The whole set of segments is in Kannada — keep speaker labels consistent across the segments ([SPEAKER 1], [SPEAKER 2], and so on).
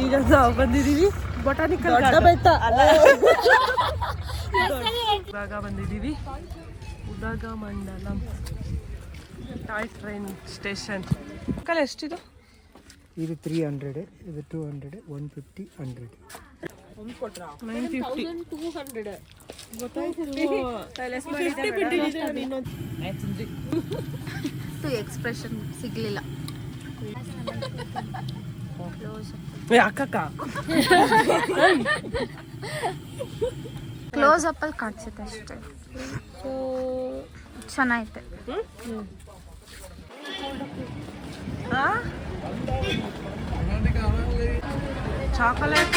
[SPEAKER 1] ಈಗ ನಾವು ಬಂದಿದ್ದೀವಿ ಬೊಟಾನಿಕಲ್ ಇವಾಗ ಬಂದಿದ್ದೀವಿ ಉದಗಮಂಡಲಂ ಟಾಯ್ ಟ್ರೈನ್ ಸ್ಟೇಷನ್. ಕಲೆ ಎಷ್ಟಿದು?
[SPEAKER 2] ಇದು 300, ಇದು 200, 150, 100.
[SPEAKER 1] 950
[SPEAKER 3] ಎಕ್ಸ್ಪ್ರೆಷನ್ ಸಿಗ್ಲಿಲ್ಲ. ಕ್ಲೋಸ್ ಅಪ್ ಅಲ್ಲಿ ಕಾಣಿಸುತ್ತೆ ಅಷ್ಟೇ. ಚೆನ್ನಾಗೈತೆ.
[SPEAKER 1] Chocolate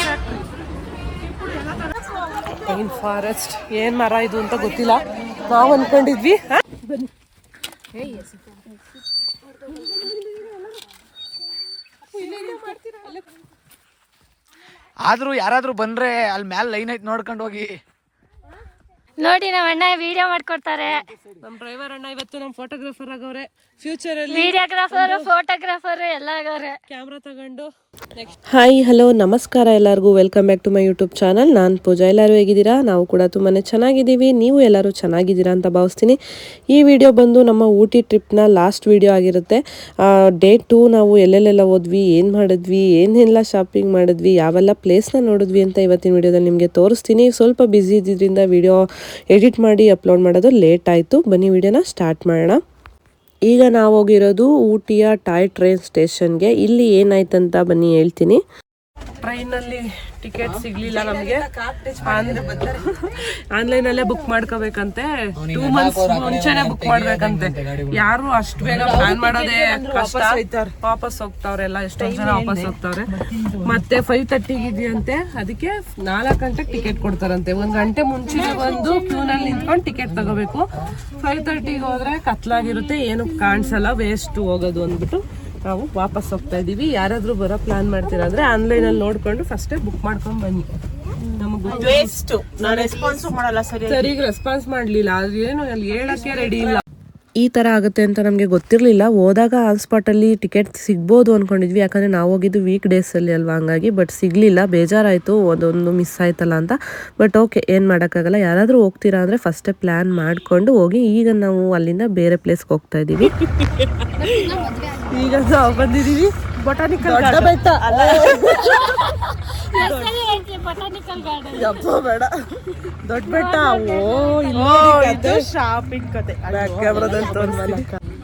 [SPEAKER 1] pine forest. ಏನ್ ಮರ ಇದು ಅಂತ ಗೊತ್ತಿಲ್ಲ, ನಾವು ಅನ್ಕೊಂಡಿದ್ವಿ.
[SPEAKER 2] ಆದ್ರೂ ಯಾರಾದ್ರೂ ಬಂದ್ರೆ ಅಲ್ಲಿ ಮ್ಯಾಲ ಲೈನ್ ಐತ್ ನೋಡ್ಕೊಂಡು ಹೋಗಿ.
[SPEAKER 3] ನೋಡಿ ನಮ್ಮ ಅಣ್ಣ ವಿಡಿಯೋ ಮಾಡ್ಕೊಡ್ತಾರೆ.
[SPEAKER 1] ನಮ್ಮ ಡ್ರೈವರ್ ಅಣ್ಣ ಇವತ್ತು ನಮ್ಮ ಫೋಟೋಗ್ರಾಫರ್ ಆಗವ್ರೆ. ಫ್ಯೂಚರ್ ಅಲ್ಲಿ
[SPEAKER 3] ವಿಡಿಯೋಗ್ರಾಫರ್ ಫೋಟೋಗ್ರಾಫರ್ ಎಲ್ಲ ಆಗವ್ರೆ.
[SPEAKER 1] ಕ್ಯಾಮ್ರಾ ತಗೊಂಡು. ಹಾಯ್ ಹಲೋ ನಮಸ್ಕಾರ ಎಲ್ಲರಿಗೂ, welcome back to my YouTube channel. ನಾನು ಪೂಜಾ. ಎಲ್ಲರೂ ಹೇಗಿದ್ದೀರಾ? ನಾವು ಕೂಡ ತುಂಬಾ ಚೆನ್ನಾಗಿದ್ದೀವಿ. ನೀವು ಎಲ್ಲರೂ ಚೆನ್ನಾಗಿದ್ದೀರಾ ಅಂತ ಭಾವಿಸ್ತೀನಿ. ಈ ವಿಡಿಯೋ ಬಂದು ನಮ್ಮ ಊಟಿ ಟ್ರಿಪ್ನ ಲಾಸ್ಟ್ ವಿಡಿಯೋ ಆಗಿರುತ್ತೆ. ಡೇ 2 ನಾವು ಎಲ್ಲೆಲ್ಲೆಲ್ಲ ಹೋದ್ವಿ, ಏನು ಮಾಡಿದ್ವಿ, ಏನೆಲ್ಲ ಶಾಪಿಂಗ್ ಮಾಡಿದ್ವಿ, ಯಾವೆಲ್ಲ ಪ್ಲೇಸ್ನ ನೋಡಿದ್ವಿ ಅಂತ ಇವತ್ತಿನ ವಿಡಿಯೋದಲ್ಲಿ ನಿಮಗೆ ತೋರಿಸ್ತೀನಿ. ಸ್ವಲ್ಪ ಬ್ಯುಸಿ ಇದ್ದಿದ್ದರಿಂದ ವಿಡಿಯೋ ಎಡಿಟ್ ಮಾಡಿ ಅಪ್ಲೋಡ್ ಮಾಡೋದು ಲೇಟ್ ಆಯಿತು. ಬನ್ನಿ ವಿಡಿಯೋನ ಸ್ಟಾರ್ಟ್ ಮಾಡೋಣ. ಈಗ ನಾವು ಹೋಗಿರೋದು ಊಟಿಯ ಟಾಯ್ ಟ್ರೈನ್ ಸ್ಟೇಷನ್ಗೆ. ಇಲ್ಲಿ ಏನಾಯ್ತಂತ ಬನ್ನಿ ಹೇಳ್ತೀನಿ. ಟ್ರೈನಲ್ಲಿ ಟಿಕೆಟ್ ಸಿಗ್ಲಿಲ್ಲ ನಮಗೆ. ಆನ್ಲೈನಲ್ಲೇ ಬುಕ್ ಮಾಡ್ಕೋಬೇಕಂತೆ. 2 months ಮುಂಚೆನೆ ಬುಕ್ ಮಾಡ್ಬೇಕಂತೆ. ಯಾರು ಅಷ್ಟು ಬೇಗ ಪ್ಲಾನ್ ಮಾಡೋದೇ ಕಷ್ಟ. ವಾಪಸ್ ಹೋಗ್ತಾವ್ರೆ ಎಲ್ಲ, ಎಷ್ಟೊಂದು ಜನ ವಾಪಸ್ ಹೋಗ್ತಾವ್ರೆ. ಮತ್ತೆ 5:30 ಇದೆಯಂತೆ, ಅದಕ್ಕೆ 4 ಗಂಟೆಗೆ ಟಿಕೆಟ್ ಕೊಡ್ತಾರಂತೆ. 1 ಗಂಟೆ ಮುಂಚೆ ಬಂದು ಕ್ಯೂನಲ್ಲಿ ನಿಂತ್ಕೊಂಡು ಟಿಕೆಟ್ ತಗೋಬೇಕು. 5:30 ಹೋದ್ರೆ ಕತ್ಲಾಗಿರುತ್ತೆ, ಏನು ಕಾಣಿಸಲ್ಲ, ವೇಸ್ಟ್ ಹೋಗೋದು ಅಂದ್ಬಿಟ್ಟು ನಾವು ವಾಪಸ್ ಹೋಗ್ತಾ ಇದೀವಿ. ಯಾರಾದ್ರೂ ಬರೋ ಪ್ಲಾನ್ ಮಾಡ್ತೀರಾ ಅಂದ್ರೆ ಆನ್ಲೈನ್ ಅಲ್ಲಿ ನೋಡ್ಕೊಂಡು ಫಸ್ಟೇ ಬುಕ್ ಮಾಡ್ಕೊಂಡ್ ಬನ್ನಿ. ಸರಿಗೆ ರೆಸ್ಪಾನ್ಸ್ ಮಾಡ್ಲಿಲ್ಲ, ಏನು ಅಲ್ಲಿ ಹೇಳಕ್ಕೆ ರೆಡಿ ಇಲ್ಲ. ಈ ತರ ಆಗುತ್ತೆ ಅಂತ ನಮಗೆ ಗೊತ್ತಿರಲಿಲ್ಲ. ಹೋದಾಗ ಆನ್ ಸ್ಪಾಟ್ ಅಲ್ಲಿ ಟಿಕೆಟ್ ಸಿಗ್ಬೋದು ಅನ್ಕೊಂಡಿದ್ವಿ, ಯಾಕಂದ್ರೆ ನಾವು ಹೋಗಿದ್ದು ವೀಕ್ ಡೇಸ್ ಅಲ್ಲಿ ಅಲ್ವಾ, ಹಂಗಾಗಿ. ಬಟ್ ಸಿಗ್ಲಿಲ್ಲ, ಬೇಜಾರಾಯ್ತು, ಅದೊಂದು ಮಿಸ್ ಆಯ್ತಲ್ಲ ಅಂತ. ಬಟ್ ಓಕೆ, ಏನ್ ಮಾಡೋಕ್ಕಾಗಲ್ಲ. ಯಾರಾದ್ರೂ ಹೋಗ್ತೀರಾ ಅಂದ್ರೆ ಫಸ್ಟೇ ಪ್ಲಾನ್ ಮಾಡ್ಕೊಂಡು ಹೋಗಿ. ಈಗ ನಾವು ಅಲ್ಲಿಂದ ಬೇರೆ ಪ್ಲೇಸ್ಗೆ ಹೋಗ್ತಾ ಇದೀವಿ. ಈಗ ನಾವು ಬಂದಿದೀವಿ ಬೊಟಾನಿಕಲ್ ಬೆಟ್ಟ. ಬೇಡ, ದೊಡ್ಡ ಬೆಟ್ಟ. ಇದು ಶಾಪಿಂಗ್ ಕತೆ.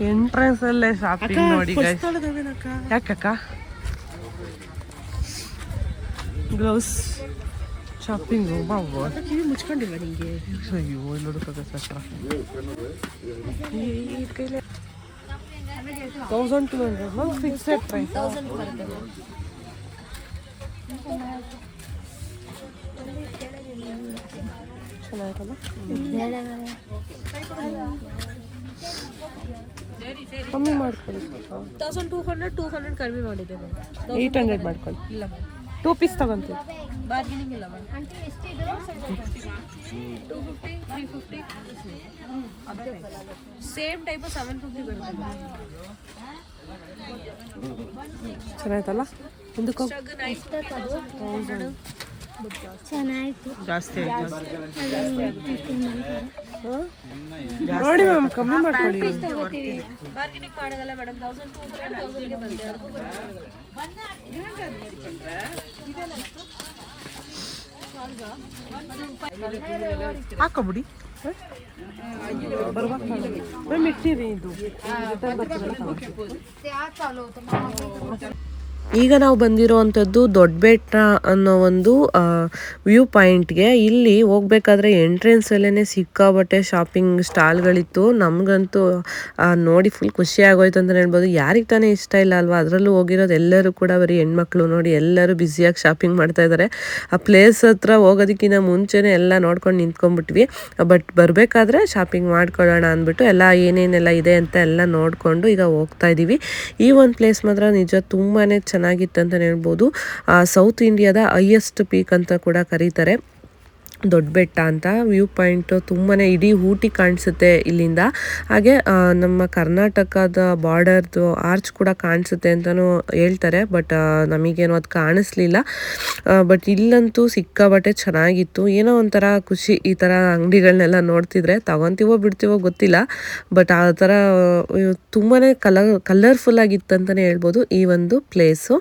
[SPEAKER 1] ಎಂಟ್ರೆನ್ಸ್ ಅಲ್ಲೇ ಶಾಪಿಂಗ್ ನೋಡಿ. ಯಾಕಕ್ಕ? ಗ್ಲೌಸ್ ಶಾಪಿಂಗ್ ಮುಚ್ಕೊಂಡಿಲ್ವ ನಿಂಗೆ? ಅಯ್ಯೋ ನೋಡೋಕ್ಕಾಗ ಸತ್ರ 1200 ಫಿಕ್ಸೆಡ್ ಪ್ರೈಸ್. ಚೆನ್ನಾಗಿರಲ್ಲ, ಕಮ್ಮಿ ಮಾಡ್ಕೊಳ್ಳಿ. 1200 ಕಡಿಮೆ ಮಾಡಿದ್ದೇವೆ. 800 ಮಾಡ್ಕೊಳ್ಳಿ. ಇಲ್ಲ 2 ಪೀಸ್ ತಗೊಂತೀವಿ. ಬಾರ್ಗೇನಿಂಗ್ ಇಲ್ಲ. ಸೇಮ್ ಟೈಪ್ 750 ಬರುತ್ತೆ. ಚೆನ್ನಾಯ್ತಲ್ಲ? ಮುಂದಕ್ಕೆ
[SPEAKER 3] ಚೆನ್ನಾಯ್ತು.
[SPEAKER 1] ಜಾಸ್ತಿ ಆಯ್ತು ನೋಡಿ ಮ್ಯಾಮ್, ಕಮ್ಮಿ ಮಾಡ್ಕೊಳ್ಳಿ. ಬಾರ್ಗೇನಿಂಗ್ ಮಾಡೋದಲ್ಲ ಮೇಡಮ್. 1200 ಬಂದೆ. ಹಾಕೋಬಿಡಿ, ಮ್ಯಾಮ್ ಇಟ್ಟಿರಿ. ಇದು ಈಗ ನಾವು ಬಂದಿರೋವಂಥದ್ದು ದೊಡ್ಡಬೆಟ್ಟ ಅನ್ನೋ ಒಂದು ವ್ಯೂ ಪಾಯಿಂಟ್ಗೆ. ಇಲ್ಲಿ ಹೋಗ್ಬೇಕಾದ್ರೆ ಎಂಟ್ರೆನ್ಸಲ್ಲೇ ಸಿಕ್ಕಾಬಟ್ಟೆ ಶಾಪಿಂಗ್ ಸ್ಟಾಲ್ಗಳಿತ್ತು. ನಮಗಂತೂ ನೋಡಿ ಫುಲ್ ಖುಷಿ ಆಗೋಯ್ತು ಅಂತ ಹೇಳ್ಬೋದು. ಯಾರಿಗೆ ತಾನೇ ಇಷ್ಟ ಇಲ್ಲ ಅಲ್ವಾ? ಅದರಲ್ಲೂ ಹೋಗಿರೋದು ಎಲ್ಲರೂ ಕೂಡ ಬರೀ ಹೆಣ್ಮಕ್ಳು. ನೋಡಿ ಎಲ್ಲರೂ ಬ್ಯುಸಿಯಾಗಿ ಶಾಪಿಂಗ್ ಮಾಡ್ತಾ ಇದ್ದಾರೆ. ಆ ಪ್ಲೇಸ್ ಹತ್ರ ಹೋಗೋದಕ್ಕಿಂತ ಮುಂಚೆನೇ ಎಲ್ಲ ನೋಡ್ಕೊಂಡು ನಿಂತ್ಕೊಂಡ್ಬಿಟ್ವಿ. ಬಟ್ ಬರಬೇಕಾದ್ರೆ ಶಾಪಿಂಗ್ ಮಾಡ್ಕೊಳ್ಳೋಣ ಅಂದ್ಬಿಟ್ಟು ಎಲ್ಲ ಏನೇನೆಲ್ಲ ಇದೆ ಅಂತ ಎಲ್ಲ ನೋಡಿಕೊಂಡು ಈಗ ಹೋಗ್ತಾ ಇದ್ದೀವಿ. ಈ ಒಂದು ಪ್ಲೇಸ್ ಮಾತ್ರ ನಿಜ ತುಂಬಾ ಚೆನ್ನಾಗಿತ್ತು ಅಂತ ಹೇಳ್ಬೋದು. ಸೌತ್ ಇಂಡಿಯಾದ ಹೈಯೆಸ್ಟ್ ಪೀಕ್ ಅಂತ ಕೂಡ ಕರೀತಾರೆ. ದೊಡ್ಡ ಬೆಟ್ಟ ಅಂತ ವ್ಯೂ ಪಾಯಿಂಟು ತುಂಬಾ ಇಡೀ ಊಟಿ ಕಾಣಿಸುತ್ತೆ ಇಲ್ಲಿಂದ. ಹಾಗೆ ನಮ್ಮ ಕರ್ನಾಟಕದ ಬಾರ್ಡರ್ದು ಆರ್ಚ್ ಕೂಡ ಕಾಣಿಸುತ್ತೆ ಅಂತಲೂ ಹೇಳ್ತಾರೆ. ಬಟ್ ನಮಗೇನು ಅದು ಕಾಣಿಸ್ಲಿಲ್ಲ. ಬಟ್ ಇಲ್ಲಂತೂ ಸಿಕ್ಕಾಬಟ್ಟೆ ಚೆನ್ನಾಗಿತ್ತು. ಏನೋ ಒಂಥರ ಖುಷಿ ಈ ಥರ ಅಂಗಡಿಗಳನ್ನೆಲ್ಲ ನೋಡ್ತಿದ್ರೆ. ತಗೊತೀವೋ ಬಿಡ್ತೀವೋ ಗೊತ್ತಿಲ್ಲ, ಬಟ್ ಆ ಥರ ತುಂಬಾ ಕಲರ್ಫುಲ್ ಆಗಿತ್ತು ಅಂತಲೇ ಹೇಳ್ಬೋದು ಈ ಒಂದು ಪ್ಲೇಸು.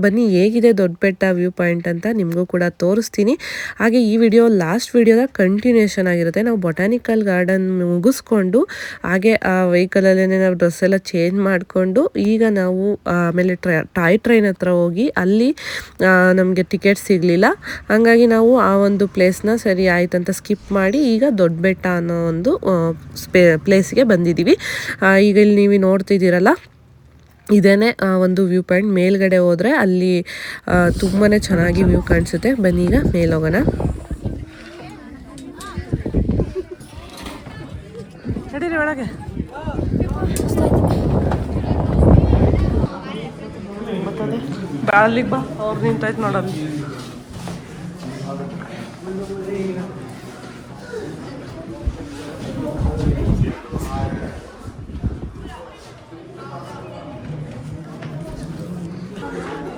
[SPEAKER 1] ಬನ್ನಿ ಹೇಗಿದೆ ದೊಡ್ಡ ಬೆಟ್ಟ ವ್ಯೂ ಪಾಯಿಂಟ್ ಅಂತ ನಿಮಗೂ ಕೂಡ ತೋರಿಸ್ತೀನಿ. ಹಾಗೆ ಈ ವಿಡಿಯೋ ಲಾಸ್ಟ್ ವಿಡಿಯೋದ ಕಂಟಿನ್ಯೂಷನ್ ಆಗಿರುತ್ತೆ. ನಾವು ಬೊಟಾನಿಕಲ್ ಗಾರ್ಡನ್ ಮುಗಿಸ್ಕೊಂಡು ಹಾಗೆ ಆ ವೆಹಿಕಲಲ್ಲೇ ನಾವು ಡ್ರೆಸ್ ಎಲ್ಲ ಚೇಂಜ್ ಮಾಡಿಕೊಂಡು ಈಗ ನಾವು ಆಮೇಲೆ ಟಾಯ್ ಟ್ರೈನ್ ಹತ್ರ ಹೋಗಿ ಅಲ್ಲಿ ನಮಗೆ ಟಿಕೆಟ್ ಸಿಗಲಿಲ್ಲ. ಹಾಗಾಗಿ ನಾವು ಆ ಒಂದು ಪ್ಲೇಸ್ನ ಸರಿ ಆಯ್ತಂತ ಸ್ಕಿಪ್ ಮಾಡಿ ಈಗ ದೊಡ್ಡ ಬೆಟ್ಟ ಅನ್ನೋ ಒಂದು ಪ್ಲೇಸ್ಗೆ ಬಂದಿದ್ದೀವಿ. ಈಗ ಇಲ್ಲಿ ನೀವು ನೋಡ್ತಿದ್ದೀರಲ್ಲ, ಇದೇನೆ ಒಂದು ವ್ಯೂ ಪಾಯಿಂಟ್. ಮೇಲ್ಗಡೆ ಹೋದರೆ ಅಲ್ಲಿ ತುಂಬಾ ಚೆನ್ನಾಗಿ ವ್ಯೂ ಕಾಣಿಸುತ್ತೆ. ಬನ್ನಿ ಈಗ ಮೇಲೆ ಹೋಗೋಣ. ನಡೀರಿ ಒಳಗೆ. ಅಲ್ಲಿಗೆ ಬಾ, ಅವ್ರು ನಿಂತಾಯ್ತು ನೋಡೋದು.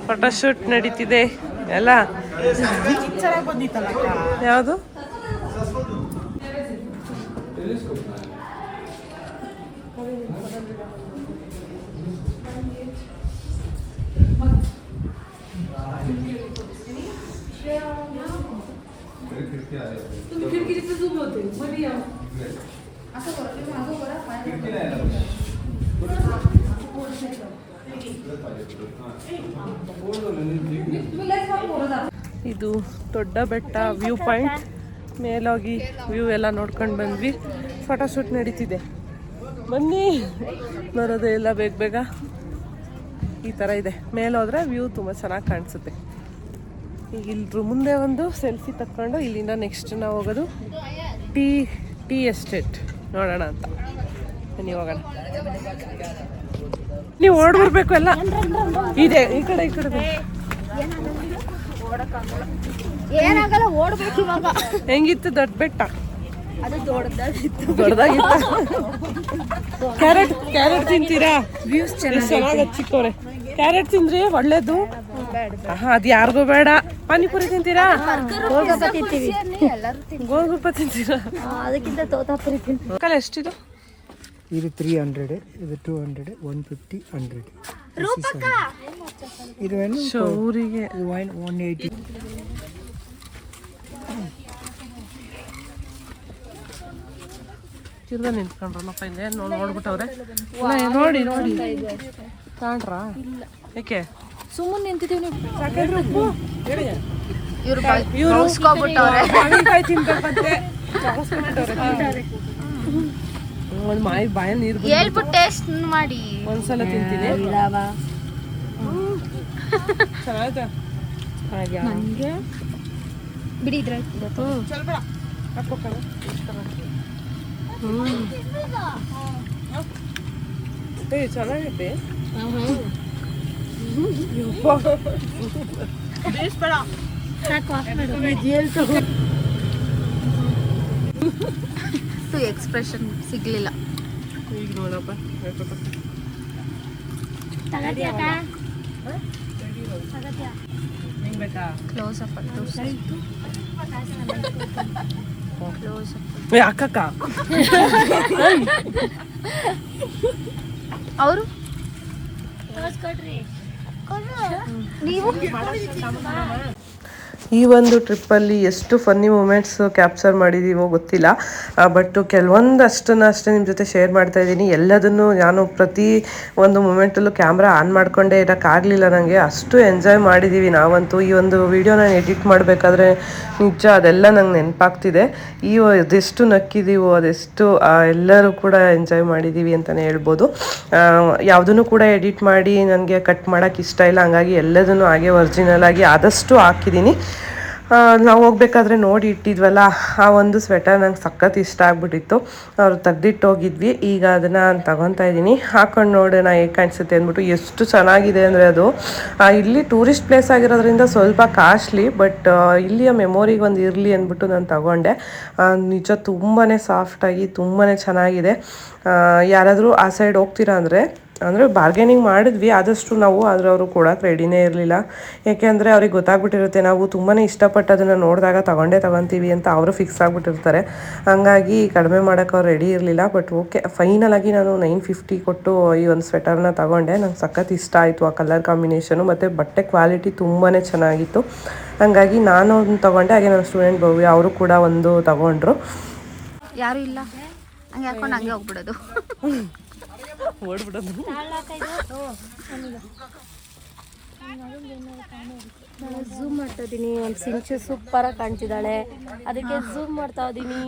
[SPEAKER 1] ಫೋಟೋಶೂಟ್ ನಡೀತಿದೆ ಎಲ್ಲ. ಯಾವುದು ಇದು ದೊಡ್ಡ ಬೆಟ್ಟ ವ್ಯೂ ಪಾಯಿಂಟ್. ಮೇಲೋಗಿ ವ್ಯೂ ಎಲ್ಲ ನೋಡ್ಕೊಂಡು ಬಂದ್ವಿ. ಫೋಟೋಶೂಟ್ ನಡೀತಿದೆ. ಬನ್ನಿ, ಬರೋದೇ ಇಲ್ಲ ಬೇಗ ಬೇಗ. ಈ ಥರ ಇದೆ. ಮೇಲೆ ಹೋದರೆ ವ್ಯೂ ತುಂಬ ಚೆನ್ನಾಗಿ ಕಾಣಿಸುತ್ತೆ. ಈಗ ಇಲ್ಲರ ಮುಂದೆ ಒಂದು ಸೆಲ್ಫಿ ತಕ್ಕೊಂಡು ಇಲ್ಲಿಂದ ನೆಕ್ಸ್ಟ್ ನಾವು ಹೋಗೋದು ಟೀ ಎಸ್ಟೇಟ್ ನೋಡೋಣ ಅಂತ. ಬನ್ನಿ ಹೋಗೋಣ. ನೀವು ಓಡ್ಬರ್ಬೇಕು ಎಲ್ಲ ಇದೆ. ಈ ಕಡೆ
[SPEAKER 3] ಏನಾಗಲ್ಲ, ಓಡ್ಬೇಕು ಇವಾಗ.
[SPEAKER 1] ಹೆಂಗಿತ್ತು ದೊಡ್ಡ ಬೆಟ್ಟ?
[SPEAKER 3] ಅದು
[SPEAKER 1] ದೊಡ್ಡದಾಗಿತ್ತು. ಕ್ಯಾರೆಟ್ ತಿಂತೀರಾ? ವ್ಯೂಸ್ ಚೆನ್ನಾಗಿ ಚಿಕ್ಕವ್ರೆ. ಕ್ಯಾರೆಟ್ ತಿಂದ್ರಿ ಒಳ್ಳೇದು. ಅದು ಯಾರಿಗೂ ಬೇಡ. ಪಾನಿಪುರಿ ತಿಂತೀರಾ? ಗೋಲ್ಗುಪ್ಪ ತಿಂತೀರಾ?
[SPEAKER 3] ಅದಕ್ಕಿಂತ ತೋತಾಪುರಿ
[SPEAKER 1] ಕಲೆ ಎಷ್ಟಿದು?
[SPEAKER 2] ಇದು 300, ಇದು 200, 150, 100. ಇದು
[SPEAKER 1] ಶೌರಿಗೆ
[SPEAKER 2] 180.
[SPEAKER 1] ತಿರ್ಗ ನಿಂತ್ಕೊಂಡ್ರಲ್ಲಪ್ಪ ಇಲ್ಲೇ ನೋಡ್ಬಿಟ್ಟವ್ರೆ. ನೋಡಿ ಕಾಣ್ರ? ಯಾಕೆ
[SPEAKER 3] ಸುಮ್ಮನೆ ನಿಂತಿದ್ದೀವಿ ನೀವು?
[SPEAKER 1] ಒಂದು ಬಾಯಲ್ಲಿ ನೀರು
[SPEAKER 3] ಹೇಳ್ಬಿಟ್ಟು ಟೇಸ್ಟ್ ಮಾಡಿ.
[SPEAKER 1] ಒಂದ್ಸಲ ತಿಂತೀನಿ. ಚೆನ್ನಾಯ್ತಾ?
[SPEAKER 3] ನನಗೆ ಬಿಡಿ ಇದ್ರೆ
[SPEAKER 1] ಚೆನ್ನಾಗೈತೆ.
[SPEAKER 3] ಎಕ್ಸ್ಪ್ರೆಷನ್ ಸಿಗ್ಲಿಲ್ಲ.
[SPEAKER 1] ಈಗ ನೋಡಪ್ಪ
[SPEAKER 3] ಕ್ಲೋಸ್ ಅಪ್
[SPEAKER 1] ಅಕ್ಕಕ್ಕ
[SPEAKER 3] ಅವರು ನೀವು
[SPEAKER 1] ಈ ಒಂದು ಟ್ರಿಪ್ಪಲ್ಲಿ ಎಷ್ಟು ಫನ್ನಿ ಮೂಮೆಂಟ್ಸ್ ಕ್ಯಾಪ್ಚರ್ ಮಾಡಿದ್ದೀವೋ ಗೊತ್ತಿಲ್ಲ. ಬಟ್ ಕೆಲವೊಂದಷ್ಟನ್ನು ಅಷ್ಟೇ ನಿಮ್ಮ ಜೊತೆ ಶೇರ್ ಮಾಡ್ತಾ ಇದ್ದೀನಿ. ಎಲ್ಲದನ್ನು ನಾನು ಪ್ರತಿ ಒಂದು ಮೂಮೆಂಟಲ್ಲೂ ಕ್ಯಾಮ್ರಾ ಆನ್ ಮಾಡಿಕೊಂಡೇ ಇರೋಕ್ಕಾಗಲಿಲ್ಲ. ನನಗೆ ಅಷ್ಟು ಎಂಜಾಯ್ ಮಾಡಿದ್ದೀವಿ ನಾವಂತೂ. ಈ ಒಂದು ವಿಡಿಯೋ ನಾನು ಎಡಿಟ್ ಮಾಡಬೇಕಾದ್ರೆ ನಿಜ ಅದೆಲ್ಲ ನಂಗೆ ನೆನಪಾಗ್ತಿದೆ. ಅದೆಷ್ಟು ನಕ್ಕಿದ್ದೀವೋ ಅದೆಷ್ಟು ಎಲ್ಲರೂ ಕೂಡ ಎಂಜಾಯ್ ಮಾಡಿದ್ದೀವಿ ಅಂತಲೇ ಹೇಳ್ಬೋದು. ಯಾವುದನ್ನು ಕೂಡ ಎಡಿಟ್ ಮಾಡಿ ನನಗೆ ಕಟ್ ಮಾಡೋಕ್ಕೆ ಇಷ್ಟ ಇಲ್ಲ. ಹಂಗಾಗಿ ಎಲ್ಲದನ್ನು ಹಾಗೆ ಒರಿಜಿನಲ್ ಆಗಿ ಆದಷ್ಟು ಹಾಕಿದ್ದೀನಿ. ನಾವು ಹೋಗ್ಬೇಕಾದ್ರೆ ನೋಡಿ ಇಟ್ಟಿದ್ವಲ್ಲ ಆ ಒಂದು ಸ್ವೆಟರ್ ನಂಗೆ ಸಖತ್ ಇಷ್ಟ ಆಗ್ಬಿಟ್ಟಿತ್ತು. ಅವ್ರು ತೆಗ್ದಿಟ್ಟು ಹೋಗಿದ್ವಿ. ಈಗ ಅದನ್ನು ತಗೊತಾ ಇದ್ದೀನಿ, ಹಾಕೊಂಡು ನೋಡೋಣ ಹೇಗೆ ಕಾಣಿಸುತ್ತೆ ಅಂದ್ಬಿಟ್ಟು. ಎಷ್ಟು ಚೆನ್ನಾಗಿದೆ ಅಂದರೆ ಅದು ಇಲ್ಲಿ ಟೂರಿಸ್ಟ್ ಪ್ಲೇಸ್ ಆಗಿರೋದ್ರಿಂದ ಸ್ವಲ್ಪ ಕಾಸ್ಟ್ಲಿ, ಬಟ್ ಇಲ್ಲಿಯ ಮೆಮೊರಿಗೆ ಒಂದು ಇರಲಿ ಅಂದ್ಬಿಟ್ಟು ನಾನು ತಗೊಂಡೆ. ನಿಜ ತುಂಬಾ ಸಾಫ್ಟಾಗಿ ತುಂಬಾ ಚೆನ್ನಾಗಿದೆ. ಯಾರಾದರೂ ಆ ಸೈಡ್ ಹೋಗ್ತೀರಾ ಅಂದರೆ ಬಾರ್ಗೇನಿಂಗ್ ಮಾಡಿದ್ವಿ ಆದಷ್ಟು ನಾವು, ಆದರೆ ಅವರು ಕೊಡೋಕೆ ರೆಡಿನೇ ಇರಲಿಲ್ಲ. ಯಾಕೆಂದರೆ ಅವ್ರಿಗೆ ಗೊತ್ತಾಗ್ಬಿಟ್ಟಿರುತ್ತೆ ನಾವು ತುಂಬಾ ಇಷ್ಟಪಟ್ಟು ಅದನ್ನು ನೋಡಿದಾಗ ತಗೊತೀವಿ ಅಂತ ಅವರು ಫಿಕ್ಸ್ ಆಗಿಬಿಟ್ಟಿರ್ತಾರೆ. ಹಂಗಾಗಿ ಕಡಿಮೆ ಮಾಡೋಕ್ಕೆ ಅವ್ರು ರೆಡಿ ಇರಲಿಲ್ಲ. ಬಟ್ ಓಕೆ, ಫೈನಲಾಗಿ ನಾನು 950 ಕೊಟ್ಟು ಈ ಒಂದು ಸ್ವೆಟರ್ನ ತಗೊಂಡೆ. ನಂಗೆ ಸಖತ್ ಇಷ್ಟ ಆಯಿತು ಆ ಕಲರ್ ಕಾಂಬಿನೇಷನು, ಮತ್ತು ಬಟ್ಟೆ ಕ್ವಾಲಿಟಿ ತುಂಬಾ ಚೆನ್ನಾಗಿತ್ತು. ಹಾಗಾಗಿ ನಾನು ಒಂದು ತೊಗೊಂಡೆ, ಹಾಗೆ ನನ್ನ ಸ್ಟೂಡೆಂಟ್ ಭವ್ಯ ಅವರು ಕೂಡ ಒಂದು ತಗೊಂಡ್ರು.
[SPEAKER 4] ಯಾರು ಇಲ್ಲ, ಹಂಗೆ ಹಾಕೊಂಡು ಹಂಗೆ ಹೋಗ್ಬಿಡೋದು.
[SPEAKER 1] ಓಡ್ಬಿಡೋದು.
[SPEAKER 3] ನಾನು ಝೂಮ್ ಮಾಡ್ತಾ ಇದ್ದೀನಿ. ಒಂದು ಸಿಂಚು ಸೂಪರಾಗಿ ಕಾಣ್ತಿದ್ದಾಳೆ, ಅದಕ್ಕೆ ಝೂಮ್ ಮಾಡ್ತಾ ಇದ್ದೀನಿ.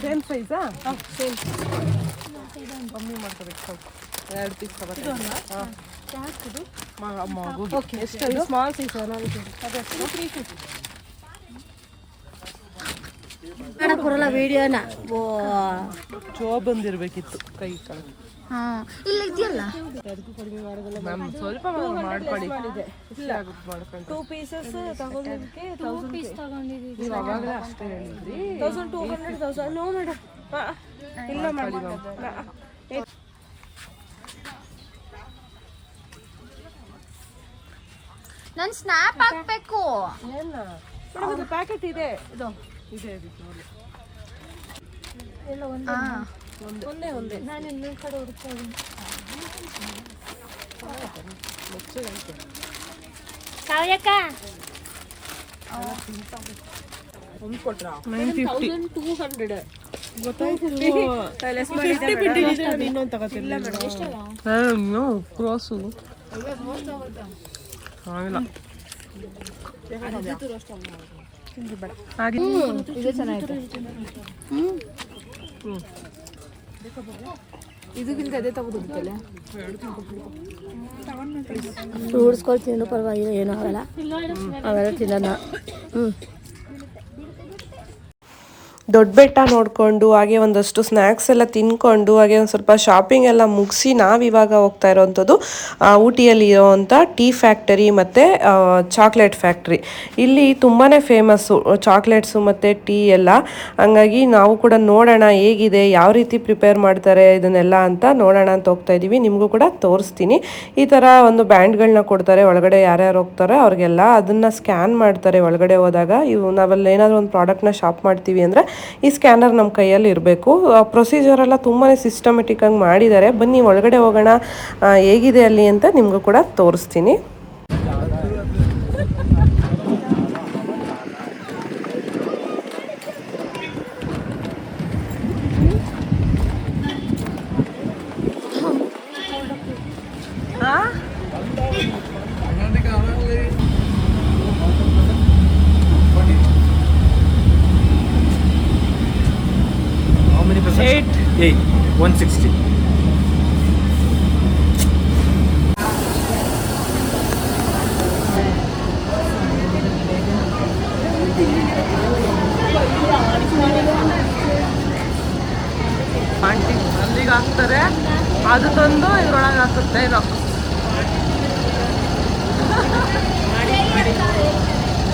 [SPEAKER 1] ಸೇಮ್ ಸೈಜಾ? ಕಮ್ಮಿ ಮಾಡ್ಕೋಬೇಕು ಸ್ವಲ್ಪ, 2 ಪೀಸ್ ತಗೋತೀನಿ. ಎಷ್ಟು ಸ್ಮಾಲ್ ಸೈಜ್
[SPEAKER 3] ಬರಲ್ಲ ವಿಡಿಯೋನ.
[SPEAKER 1] ಚೋ ಬಂದಿರಬೇಕಿತ್ತು ಕೈ ಕೆಳಗೆ.
[SPEAKER 4] ಇಲ್ಲ ಇದೆಯಲ್ಲ,
[SPEAKER 1] ಮ್ಯಾಮ್ ಸ್ವಲ್ಪ ಮಾಡ್ಕೊಳ್ಳಿ. 2 ಪೀಸಸ್ ತಗೊಂಡಿದ್ದಕ್ಕೆ
[SPEAKER 3] 2 ಪೀಸ್ ತಗೊಂಡಿದ್ದೀವಿ.
[SPEAKER 1] ನೀವು ಅವಾಗಲೇ ಅಷ್ಟೇ ಹೇಳಿದ್ರಿ.
[SPEAKER 3] 1200 ನೋ ಮೇಡಮ್,
[SPEAKER 1] ಇಲ್ಲ ಮಾಡಿ ಮ್ಯಾಮ್.
[SPEAKER 4] ನಾನು ಸ್ನ್ಯಾಪ್ ಹಾಕ್ಬೇಕು.
[SPEAKER 1] ಅದು ಪ್ಯಾಕೆಟ್ ಇದೆ, ಇದು ಇದೆ ನೋಡಿ.
[SPEAKER 3] ಎಲ್ಲ ಒಂದೇ ನಾನು ಇನ್ನೊಂದು ಕಡೆ ಹುಡುಕ್ತಾ ಇದ್ದೀನಿ. ಕಾವ್ಯಕ್ಕ
[SPEAKER 1] ಒಂದು ಕೊಟ್ರಾ?
[SPEAKER 3] 1200
[SPEAKER 1] ಇನ್ನೊಂದು ತಗೋತಿಲ್ಲ ಕ್ರಾಸು ಆಗಿಲ್ಲ.
[SPEAKER 4] ಇದು ಚೆನ್ನಾಗಿದೆ. ಇದಕ್ಕಿಂತ ಅದೇ ತಗೋದಿತ್ತಲ್ಲ.
[SPEAKER 3] ಉಳಿಸ್ಕೊಳ್ತೀನಿ, ಪರವಾಗಿಲ್ಲ, ಏನೂ ಆಗಲ್ಲ. ಅವೆಲ್ಲ ತಿನ್ನೋಣ.
[SPEAKER 1] ದೊಡ್ಡ ಬೆಟ್ಟ ನೋಡಿಕೊಂಡು ಹಾಗೆ ಒಂದಷ್ಟು ಸ್ನ್ಯಾಕ್ಸ್ ಎಲ್ಲ ತಿನ್ಕೊಂಡು ಹಾಗೆ ಒಂದು ಸ್ವಲ್ಪ ಶಾಪಿಂಗ್ ಎಲ್ಲ ಮುಗಿಸಿ ನಾವಿವಾಗ ಹೋಗ್ತಾ ಇರೋವಂಥದ್ದು ಊಟಿಯಲ್ಲಿ ಇರೋವಂಥ ಟೀ ಫ್ಯಾಕ್ಟರಿ ಮತ್ತು ಚಾಕ್ಲೇಟ್ ಫ್ಯಾಕ್ಟ್ರಿ. ಇಲ್ಲಿ ತುಂಬಾ ಫೇಮಸ್ಸು ಚಾಕ್ಲೇಟ್ಸು ಮತ್ತು ಟೀ ಎಲ್ಲ. ಹಂಗಾಗಿ ನಾವು ಕೂಡ ನೋಡೋಣ ಹೇಗಿದೆ, ಯಾವ ರೀತಿ ಪ್ರಿಪೇರ್ ಮಾಡ್ತಾರೆ ಇದನ್ನೆಲ್ಲ ಅಂತ ನೋಡೋಣ ಅಂತ ಹೋಗ್ತಾ ಇದ್ದೀವಿ. ನಿಮಗೂ ಕೂಡ ತೋರಿಸ್ತೀನಿ. ಈ ಥರ ಒಂದು ಬ್ಯಾಂಡ್ಗಳನ್ನ ಕೊಡ್ತಾರೆ, ಒಳಗಡೆ ಯಾರ್ಯಾರು ಹೋಗ್ತಾರೆ ಅವ್ರಿಗೆಲ್ಲ ಅದನ್ನು ಸ್ಕ್ಯಾನ್ ಮಾಡ್ತಾರೆ. ಒಳಗಡೆ ಹೋದಾಗ ನಾವಲ್ಲಿ ಏನಾದರೂ ಒಂದು ಪ್ರಾಡಕ್ಟ್ನ ಶಾಪ್ ಮಾಡ್ತೀವಿ ಅಂದರೆ ಈ ಸ್ಕ್ಯಾನರ್ ನಮ್ಮ ಕೈಯಲ್ಲಿ ಇರಬೇಕು. ಪ್ರೊಸೀಜರ್ ಎಲ್ಲ ತುಂಬಾ ಸಿಸ್ಟಮೆಟಿಕ್ ಆಗಿ ಮಾಡಿದ್ದಾರೆ. ಬನ್ನಿ ಒಳಗಡೆ ಹೋಗೋಣ, ಹೇಗಿದೆ ಅಲ್ಲಿ ಅಂತ ನಿಮಗೂ ಕೂಡ ತೋರಿಸ್ತೀನಿ.
[SPEAKER 2] Eight. 160.
[SPEAKER 1] ಆಂಟಿ ಅಲ್ಲಿಗೆ ಹಾಕ್ತಾರೆ, ಅದು ತಂದು ಇದ್ರೊಳಗೆ ಹಾಕುತ್ತೆ. ಇದು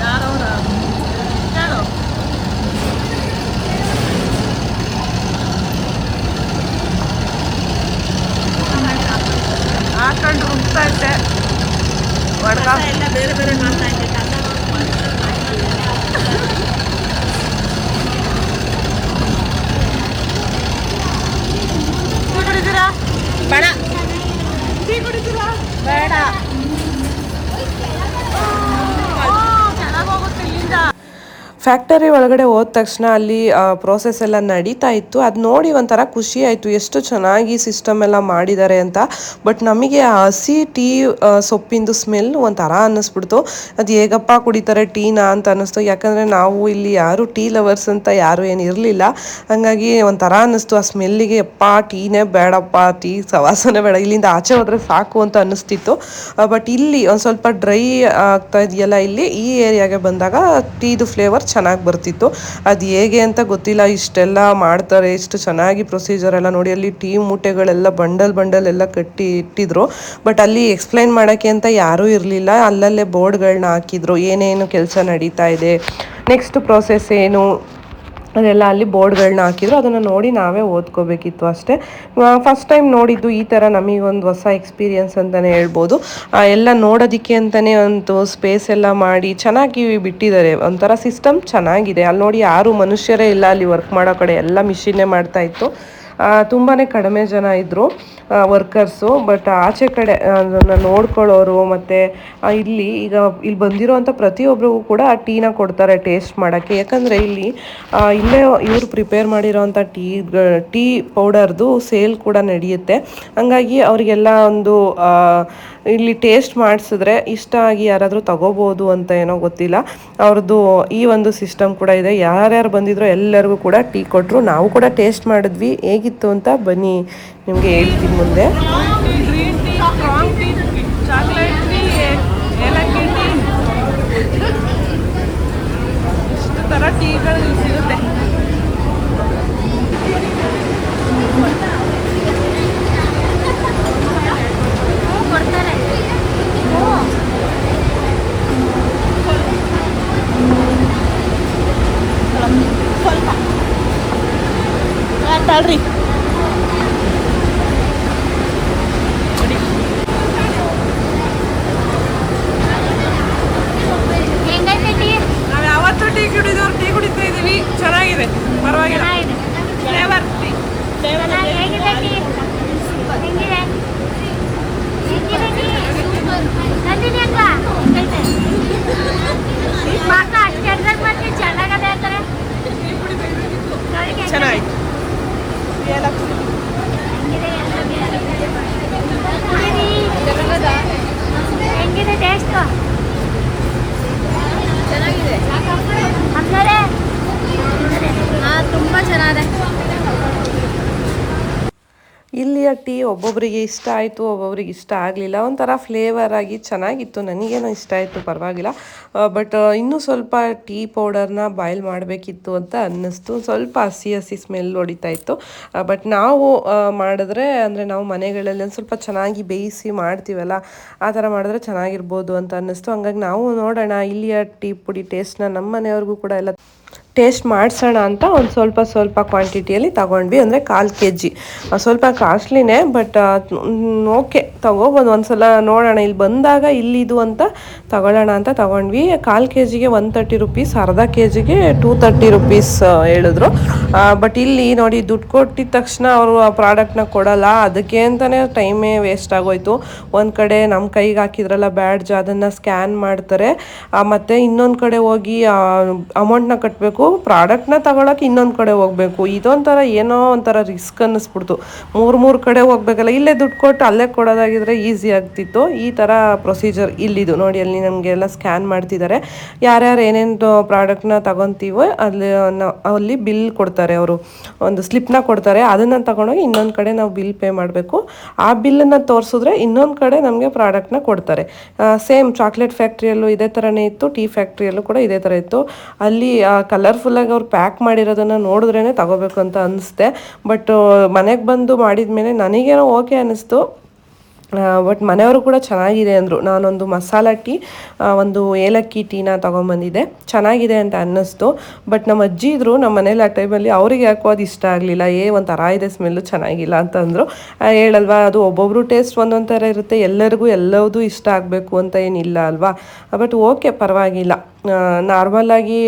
[SPEAKER 1] ಯಾರವ್ರ ಕೇಳು. ಹಾಕೊಂಡು ರುಬ್ತಾ ಇದ್ದೆ, ಒಡ್ಕ ಎಲ್ಲ ಬೇರೆ ಬೇರೆ ಮಾಡ್ತಾ ಇದ್ದೆ. ಟೀ ಕುಡಿತೀರಾ? ಬೇಡ. ಟೀ ಕುಡಿತೀರಾ? ಬೇಡ. ಚೆನ್ನಾಗಿ ಹೋಗುತ್ತೆ ಇಲ್ಲಿಂದ. ಫ್ಯಾಕ್ಟರಿ ಒಳಗಡೆ ಹೋದ ತಕ್ಷಣ ಅಲ್ಲಿ ಪ್ರೋಸೆಸ್ ಎಲ್ಲ ನಡೀತಾ ಇತ್ತು. ಅದು ನೋಡಿ ಒಂಥರ ಖುಷಿ ಆಯಿತು, ಎಷ್ಟು ಚೆನ್ನಾಗಿ ಸಿಸ್ಟಮ್ ಎಲ್ಲ ಮಾಡಿದ್ದಾರೆ ಅಂತ. ಬಟ್ ನಮಗೆ ಆ ಹಸಿ ಟೀ ಸೊಪ್ಪಿಂದು ಸ್ಮೆಲ್ ಒಂಥರ ಅನ್ನಿಸ್ಬಿಡ್ತು. ಅದು ಹೇಗಪ್ಪ ಕುಡಿತಾರೆ ಟೀನಾ ಅಂತ ಅನ್ನಿಸ್ತು. ಯಾಕಂದರೆ ನಾವು ಇಲ್ಲಿ ಯಾರು ಟೀ ಲವರ್ಸ್ ಅಂತ ಯಾರು ಏನು ಇರಲಿಲ್ಲ. ಹಾಗಾಗಿ ಒಂಥರ ಅನ್ನಿಸ್ತು ಆ ಸ್ಮೆಲ್ಲಿಗೆ. ಅಪ್ಪ ಟೀನೇ ಬೇಡಪ್ಪ, ಟೀ ಸವಾಸನೆ ಬೇಡ, ಇಲ್ಲಿಂದ ಆಚೆ ಹೋದರೆ ಸಾಕು ಅಂತ ಅನ್ನಿಸ್ತಿತ್ತು. ಬಟ್ ಇಲ್ಲಿ ಒಂದು ಸ್ವಲ್ಪ ಡ್ರೈ ಆಗ್ತಾ ಇದೆಯಲ್ಲ, ಇಲ್ಲಿ ಈ ಏರಿಯಾಗೆ ಬಂದಾಗ ಟೀದು ಫ್ಲೇವರ್ ಚೆನ್ನಾಗಿ ಬರ್ತಿತ್ತು. ಅದು ಹೇಗೆ ಅಂತ ಗೊತ್ತಿಲ್ಲ, ಇಷ್ಟೆಲ್ಲ ಮಾಡ್ತಾರೆ, ಇಷ್ಟು ಚೆನ್ನಾಗಿ ಪ್ರೊಸೀಜರ್ ಎಲ್ಲ ನೋಡಿ. ಅಲ್ಲಿ ಟೀ ಮೂಟೆಗಳೆಲ್ಲ ಬಂಡಲ್ ಎಲ್ಲ ಕಟ್ಟಿ ಇಟ್ಟಿದ್ರು. ಬಟ್ ಅಲ್ಲಿ ಎಕ್ಸ್ಪ್ಲೈನ್ ಮಾಡೋಕ್ಕೆ ಅಂತ ಯಾರೂ ಇರಲಿಲ್ಲ. ಅಲ್ಲಲ್ಲೇ ಬೋರ್ಡ್ಗಳನ್ನ ಹಾಕಿದ್ರು, ಏನೇನು ಕೆಲಸ ನಡೀತಾ ಇದೆ, ನೆಕ್ಸ್ಟ್ ಪ್ರೋಸೆಸ್ ಏನು ಅದೆಲ್ಲ ಅಲ್ಲಿ ಬೋರ್ಡ್ಗಳನ್ನ ಹಾಕಿದ್ರು. ಅದನ್ನು ನೋಡಿ ನಾವೇ ಓದ್ಕೋಬೇಕಿತ್ತು ಅಷ್ಟೇ. ಫಸ್ಟ್ ಟೈಮ್ ನೋಡಿದ್ದು ಈ ಥರ ನಮಗೊಂದು ಹೊಸ ಎಕ್ಸ್ಪೀರಿಯನ್ಸ್ ಅಂತಲೇ ಹೇಳ್ಬೋದು. ಎಲ್ಲ ನೋಡೋದಕ್ಕೆ ಅಂತಲೇ ಒಂದು ಸ್ಪೇಸ್ ಎಲ್ಲ ಮಾಡಿ ಚೆನ್ನಾಗಿ ಬಿಟ್ಟಿದ್ದಾರೆ. ಒಂಥರ ಸಿಸ್ಟಮ್ ಚೆನ್ನಾಗಿದೆ. ಅಲ್ಲಿ ನೋಡಿ ಯಾರು ಮನುಷ್ಯರೇ ಇಲ್ಲ ಅಲ್ಲಿ ವರ್ಕ್ ಮಾಡೋ ಕಡೆ, ಎಲ್ಲ ಮಿಷಿನ್ನೇ ಮಾಡ್ತಾಯಿತ್ತು. ತುಂಬಾ ಕಡಿಮೆ ಜನ ಇದ್ದರು ವರ್ಕರ್ಸು. ಬಟ್ ಆಚೆ ಕಡೆ ಅದನ್ನು ನೋಡ್ಕೊಳ್ಳೋರು ಮತ್ತು ಇಲ್ಲಿ ಬಂದಿರೋವಂಥ ಪ್ರತಿಯೊಬ್ಬರಿಗೂ ಕೂಡ ಆ ಟೀನ ಕೊಡ್ತಾರೆ ಟೇಸ್ಟ್ ಮಾಡೋಕ್ಕೆ. ಯಾಕಂದರೆ ಇಲ್ಲೇ ಇವರು ಪ್ರಿಪೇರ್ ಮಾಡಿರೋವಂಥ ಟೀ ಪೌಡರ್ದು ಸೇಲ್ ಕೂಡ ನಡೆಯುತ್ತೆ. ಹಂಗಾಗಿ ಅವರಿಗೆಲ್ಲ ಇಲ್ಲಿ ಟೇಸ್ಟ್ ಮಾಡಿಸಿದ್ರೆ ಇಷ್ಟ ಆಗಿ ಯಾರಾದರೂ ತಗೋಬೋದು ಅಂತ ಏನೋ ಗೊತ್ತಿಲ್ಲ. ಅವ್ರದ್ದು ಈ ಒಂದು ಸಿಸ್ಟಮ್ ಕೂಡ ಇದೆ. ಯಾರ್ಯಾರು ಬಂದಿದ್ರೋ ಎಲ್ಲರಿಗೂ ಕೂಡ ಟೀ ಕೊಟ್ಟರು. ನಾವು ಕೂಡ ಟೇಸ್ಟ್ ಮಾಡಿದ್ವಿ, ಹೇಗಿತ್ತು ಅಂತ ಬನ್ನಿ ನಿಮಗೆ ಹೇಳ್ತೀನಿ ಮುಂದೆ. ಇಷ್ಟು ಥರ ಟೀಗಳು ಸಿಗುತ್ತೆ. ತಳ್ರಿ ನಾವು ಯಾವತ್ತೂ ಟೀ ಕುಡಿದವ್ರು ಟೀ ಕುಡಿತಾ ಇದ್ದೀವಿ. ಚೆನ್ನಾಗಿದೆ, ಪರವಾಗಿಲ್ಲ. ಫ್ಲೇವರ್ ಟೀ ಚೆನ್ನಾಗಿತ್ತು.
[SPEAKER 3] ಹೆಂಗಿದೆ ಟೇಸ್ಟ್? ಚೆನ್ನಾಗಿದೆ, ತುಂಬ ಚೆನ್ನಾಗಿದೆ.
[SPEAKER 1] ಇಲ್ಲಿಯ ಟೀ ಒಬ್ಬೊಬ್ಬರಿಗೆ ಇಷ್ಟ ಆಯಿತು, ಒಬ್ಬೊಬ್ರಿಗೆ ಇಷ್ಟ ಆಗಲಿಲ್ಲ. ಒಂಥರ ಫ್ಲೇವರ್ ಆಗಿ ಚೆನ್ನಾಗಿತ್ತು, ನನಗೇನೋ ಇಷ್ಟ ಆಯಿತು, ಪರವಾಗಿಲ್ಲ. ಬಟ್ ಇನ್ನೂ ಸ್ವಲ್ಪ ಟೀ ಪೌಡರ್ನ ಬಾಯ್ಲ್ ಮಾಡಬೇಕಿತ್ತು ಅಂತ ಅನ್ನಿಸ್ತು. ಸ್ವಲ್ಪ ಹಸಿ ಸ್ಮೆಲ್ ಹೊಡಿತಾ ಇತ್ತು. ಬಟ್ ನಾವು ಮಾಡಿದ್ರೆ ಅಂದರೆ ನಾವು ಮನೆಗಳಲ್ಲಿ ಒಂದು ಸ್ವಲ್ಪ ಚೆನ್ನಾಗಿ ಬೇಯಿಸಿ ಮಾಡ್ತೀವಲ್ಲ, ಆ ಥರ ಮಾಡಿದ್ರೆ ಚೆನ್ನಾಗಿರ್ಬೋದು ಅಂತ ಅನ್ನಿಸ್ತು. ಹಂಗಾಗಿ ನಾವು ನೋಡೋಣ ಇಲ್ಲಿಯ ಟೀ ಪುಡಿ ಟೇಸ್ಟ್ನ ನಮ್ಮ ಮನೆಯವ್ರಿಗೂ ಕೂಡ ಎಲ್ಲ ಟೇಸ್ಟ್ ಮಾಡಿಸೋಣ ಅಂತ ಒಂದು ಸ್ವಲ್ಪ ಕ್ವಾಂಟಿಟಿಯಲ್ಲಿ ತಗೊಂಡ್ವಿ. ಅಂದರೆ 1/4 kg. ಸ್ವಲ್ಪ ಕಾಸ್ಟ್ಲಿನೇ, ಬಟ್ ಓಕೆ ತಗೋಬೋದು. ಒಂದ್ಸಲ ನೋಡೋಣ, ಇಲ್ಲಿ ಬಂದಾಗ ಇಲ್ಲಿದು ಅಂತ ತಗೊಳ್ಳೋಣ ಅಂತ ತಗೊಂಡ್ವಿ. 1/4 kgಗೆ 130 rupees, ಅರ್ಧ kgಗೆ 230 rupees ಹೇಳಿದ್ರು. ಬಟ್ ಇಲ್ಲಿ ನೋಡಿ ದುಡ್ಡು ಕೊಟ್ಟಿದ ತಕ್ಷಣ ಅವರು ಆ ಪ್ರಾಡಕ್ಟ್ನ ಕೊಡಲ್ಲ. ಅದಕ್ಕೆ ಅಂತಲೇ ಟೈಮೇ ವೇಸ್ಟ್ ಆಗೋಯ್ತು. ಒಂದು ಕಡೆ ನಮ್ಮ ಕೈಗೆ ಹಾಕಿದ್ರಲ್ಲ ಬ್ಯಾಡ್ಜ್, ಅದನ್ನು ಸ್ಕ್ಯಾನ್ ಮಾಡ್ತಾರೆ. ಮತ್ತು ಇನ್ನೊಂದು ಕಡೆ ಹೋಗಿ ಅಮೌಂಟ್ನ ಕಟ್ಟಬೇಕು, ಪ್ರಾಡಕ್ಟ್ನ ತಗೊಳಕ್ಕೆ ಇನ್ನೊಂದು ಕಡೆ ಹೋಗಬೇಕು. ಇದೊಂಥರ ಏನೋ ಒಂಥರ ರಿಸ್ಕ್ ಅನ್ನಿಸ್ಬಿಡ್ತು. ಮೂರು ಕಡೆ ಹೋಗ್ಬೇಕಲ್ಲ. ಇಲ್ಲೇ ದುಡ್ಡು ಕೊಟ್ಟು ಅಲ್ಲೇ ಕೊಡೋದಾಗಿದ್ರೆ ಈಸಿ ಆಗ್ತಿತ್ತು. ಈ ಥರ ಪ್ರೊಸೀಜರ್ ಇಲ್ಲಿದು ನೋಡಿ. ಅಲ್ಲಿ ನಮಗೆಲ್ಲ ಸ್ಕ್ಯಾನ್ ಮಾಡ್ತಿದ್ದಾರೆ. ಯಾರ್ಯಾರು ಏನೇನು ಪ್ರಾಡಕ್ಟ್ನ ತಗೊತೀವೋ ಅಲ್ಲಿ ಬಿಲ್ ಕೊಡ್ತಾರೆ. ಅವರು ಒಂದು ಸ್ಲಿಪ್ನ ಕೊಡ್ತಾರೆ. ಅದನ್ನು ತಗೊಂಡೋಗಿ ಇನ್ನೊಂದು ಕಡೆ ನಾವು ಬಿಲ್ ಪೇ ಮಾಡಬೇಕು. ಆ ಬಿಲ್ಲನ್ನು ತೋರಿಸಿದ್ರೆ ಇನ್ನೊಂದು ಕಡೆ ನಮಗೆ ಪ್ರಾಡಕ್ಟ್ನ ಕೊಡ್ತಾರೆ. ಸೇಮ್ ಚಾಕ್ಲೇಟ್ ಫ್ಯಾಕ್ಟ್ರಿಯಲ್ಲೂ ಇದೇ ಥರನೇ ಇತ್ತು, ಟೀ ಫ್ಯಾಕ್ಟ್ರಿಯಲ್ಲೂ ಕೂಡ ಇದೇ ಥರ ಇತ್ತು. ಅಲ್ಲಿ ಕಲರ್ಫುಲ್ಲಾಗಿ ಅವ್ರು ಪ್ಯಾಕ್ ಮಾಡಿರೋದನ್ನು ನೋಡಿದ್ರೇ ತಗೋಬೇಕು ಅಂತ ಅನಿಸುತ್ತೆ. ಬಟ್ ಮನೆಗೆ ಬಂದು ಮಾಡಿದ್ಮೇಲೆ ನನಗೇನೋ ಓಕೆ ಅನ್ನಿಸ್ತು. ಬಟ್ ಮನೆಯವರು ಕೂಡ ಚೆನ್ನಾಗಿದೆ ಅಂದರು. ನಾನೊಂದು ಮಸಾಲ ಟೀ, ಒಂದು ಏಲಕ್ಕಿ ಟೀನ ತೊಗೊಂಬಂದಿದ್ದೆ, ಚೆನ್ನಾಗಿದೆ ಅಂತ ಅನ್ನಿಸ್ತು. ಬಟ್ ನಮ್ಮ ಅಜ್ಜಿ ಇದ್ದರು ನಮ್ಮ ಮನೇಲಿ ಆ ಟೈಮಲ್ಲಿ, ಅವ್ರಿಗೆ ಯಾಕೋ ಅದು ಇಷ್ಟ ಆಗಲಿಲ್ಲ. ಒಂಥರ ಇದೆ ಸ್ಮೆಲ್ಲು, ಚೆನ್ನಾಗಿಲ್ಲ ಅಂತಂದರು. ಹೇಳಲ್ವಾ, ಅದು ಒಬ್ಬೊಬ್ರು ಟೇಸ್ಟ್ ಒಂದೊಂದು ಥರ ಇರುತ್ತೆ. ಎಲ್ಲರಿಗೂ ಎಲ್ಲದೂ ಇಷ್ಟ ಆಗಬೇಕು ಅಂತ ಏನಿಲ್ಲ ಅಲ್ವಾ. ಬಟ್ ಓಕೆ, ಪರವಾಗಿಲ್ಲ. ನಾರ್ಮಲಾಗಿ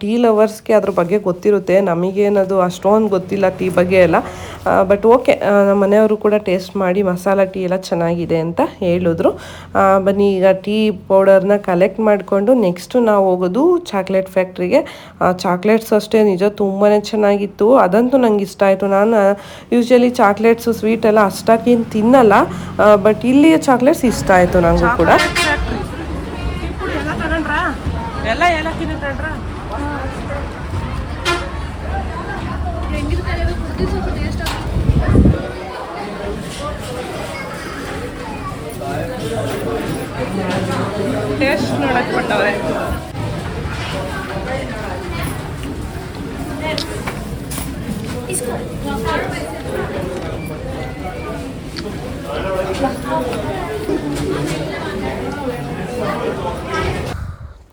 [SPEAKER 1] ಟೀ ಲವರ್ಸ್ಗೆ ಅದ್ರ ಬಗ್ಗೆ ಗೊತ್ತಿರುತ್ತೆ, ನಮಗೇನದು ಅಷ್ಟೊಂದು ಗೊತ್ತಿಲ್ಲ ಟೀ ಬಗ್ಗೆ ಎಲ್ಲ. ಬಟ್ ಓಕೆ, ನಮ್ಮ ಮನೆಯವರು ಕೂಡ ಟೇಸ್ಟ್ ಮಾಡಿ ಮಸಾಲ ಟೀ ಎಲ್ಲ ಚೆನ್ನಾಗಿದೆ ಅಂತ ಹೇಳಿದ್ರು. ಬನ್ನಿ ಈಗ ಟೀ ಪೌಡರ್ನ ಕಲೆಕ್ಟ್ ಮಾಡಿಕೊಂಡು ನೆಕ್ಸ್ಟು ನಾವು ಹೋಗೋದು ಚಾಕ್ಲೇಟ್ ಫ್ಯಾಕ್ಟ್ರಿಗೆ. ಚಾಕ್ಲೇಟ್ಸ್ ಅಷ್ಟೇ ನಿಜ ತುಂಬಾ ಚೆನ್ನಾಗಿತ್ತು, ಅದಂತೂ ನಂಗೆ ಇಷ್ಟ ಆಯಿತು. ನಾನು ಯೂಶ್ವಲಿ ಚಾಕ್ಲೇಟ್ಸು ಸ್ವೀಟ್ ಎಲ್ಲ ಅಷ್ಟಾಗಿ ತಿನ್ನಲ್ಲ, ಬಟ್ ಇಲ್ಲಿ ಚಾಕ್ಲೇಟ್ಸ್ ಇಷ್ಟ ಆಯಿತು ನನಗೂ ಕೂಡ. ಎಲ್ಲ ಏಲಕ್ಕಿನ ತಗೊಂಡ್ರ ಟೇಸ್ಟ್ ನೋಡಕ್ ಕೊಟ್ಟವ್ರೆ.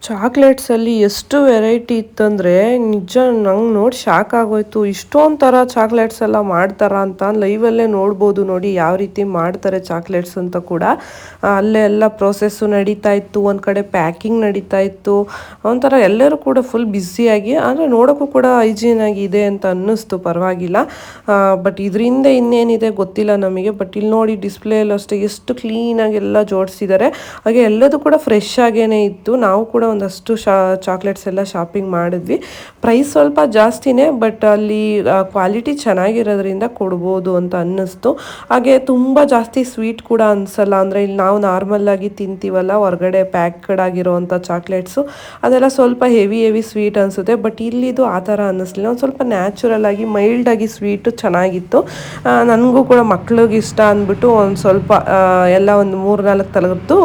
[SPEAKER 1] ಚಾಕ್ಲೇಟ್ಸಲ್ಲಿ ಎಷ್ಟು ವೆರೈಟಿ ಇತ್ತಂದರೆ ನಿಜ ನಂಗೆ ನೋಡಿ ಶಾಕ್ ಆಗೋಯ್ತು. ಇಷ್ಟೊಂದು ಥರ ಚಾಕ್ಲೇಟ್ಸ್ ಎಲ್ಲ ಮಾಡ್ತಾರಾ ಅಂತ ಲೈವಲ್ಲೇ ನೋಡ್ಬೋದು. ನೋಡಿ ಯಾವ ರೀತಿ ಮಾಡ್ತಾರೆ ಚಾಕ್ಲೇಟ್ಸ್ ಅಂತ ಕೂಡ. ಅಲ್ಲೇ ಎಲ್ಲ ಪ್ರೊಸೆಸ್ಸು ನಡೀತಾ ಇತ್ತು, ಒಂದು ಕಡೆ ಪ್ಯಾಕಿಂಗ್ ನಡೀತಾ ಇತ್ತು. ಒಂಥರ ಎಲ್ಲರೂ ಕೂಡ ಫುಲ್ ಬ್ಯುಸಿಯಾಗಿ, ಅಂದರೆ ನೋಡೋಕ್ಕೂ ಕೂಡ ಹೈಜೀನ್ ಆಗಿ ಇದೆ ಅಂತ ಅನ್ನಿಸ್ತು, ಪರವಾಗಿಲ್ಲ. ಬಟ್ ಇದರಿಂದ ಇನ್ನೇನಿದೆ ಗೊತ್ತಿಲ್ಲ ನಮಗೆ. ಬಟ್ ಇಲ್ಲಿ ನೋಡಿ ಡಿಸ್ಪ್ಲೇಯಲ್ಲೂ ಅಷ್ಟೇ ಎಷ್ಟು ಕ್ಲೀನಾಗಿ ಎಲ್ಲ ಜೋಡಿಸಿದ್ದಾರೆ. ಹಾಗೆ ಎಲ್ಲದೂ ಕೂಡ ಫ್ರೆಶ್ ಆಗೇನೆ ಇತ್ತು. ನಾವು ಕೂಡ ಒಂದಷ್ಟು ಚಾಕ್ಲೇಟ್ಸ್ ಎಲ್ಲ ಶಾಪಿಂಗ್ ಮಾಡಿದ್ವಿ. ಪ್ರೈಸ್ ಸ್ವಲ್ಪ ಜಾಸ್ತಿನೇ, ಬಟ್ ಅಲ್ಲಿ ಕ್ವಾಲಿಟಿ ಚೆನ್ನಾಗಿರೋದ್ರಿಂದ ಕೊಡ್ಬೋದು ಅಂತ ಅನ್ನಿಸ್ತು. ಹಾಗೆ ತುಂಬ ಜಾಸ್ತಿ ಸ್ವೀಟ್ ಕೂಡ ಅನಿಸಲ್ಲ. ಅಂದರೆ ಇಲ್ಲಿ ನಾವು ನಾರ್ಮಲ್ಲಾಗಿ ತಿಂತೀವಲ್ಲ ಹೊರಗಡೆ ಪ್ಯಾಕ್ಡ್ ಆಗಿರೋವಂಥ ಚಾಕ್ಲೇಟ್ಸು, ಅದೆಲ್ಲ ಸ್ವಲ್ಪ ಹೆವಿ ಸ್ವೀಟ್ ಅನಿಸುತ್ತೆ. ಬಟ್ ಇಲ್ಲಿದು ಆ ಥರ ಅನ್ನಿಸ್ಲಿಲ್ಲ, ಒಂದು ಸ್ವಲ್ಪ ನ್ಯಾಚುರಲ್ ಆಗಿ ಮೈಲ್ಡಾಗಿ ಸ್ವೀಟು ಚೆನ್ನಾಗಿತ್ತು. ನನಗೂ ಕೂಡ ಮಕ್ಳಿಗೆ ಇಷ್ಟ ಅಂದ್ಬಿಟ್ಟು ಒಂದು ಸ್ವಲ್ಪ ಎಲ್ಲ ಒಂದು 3-4 ತಲದ್ದು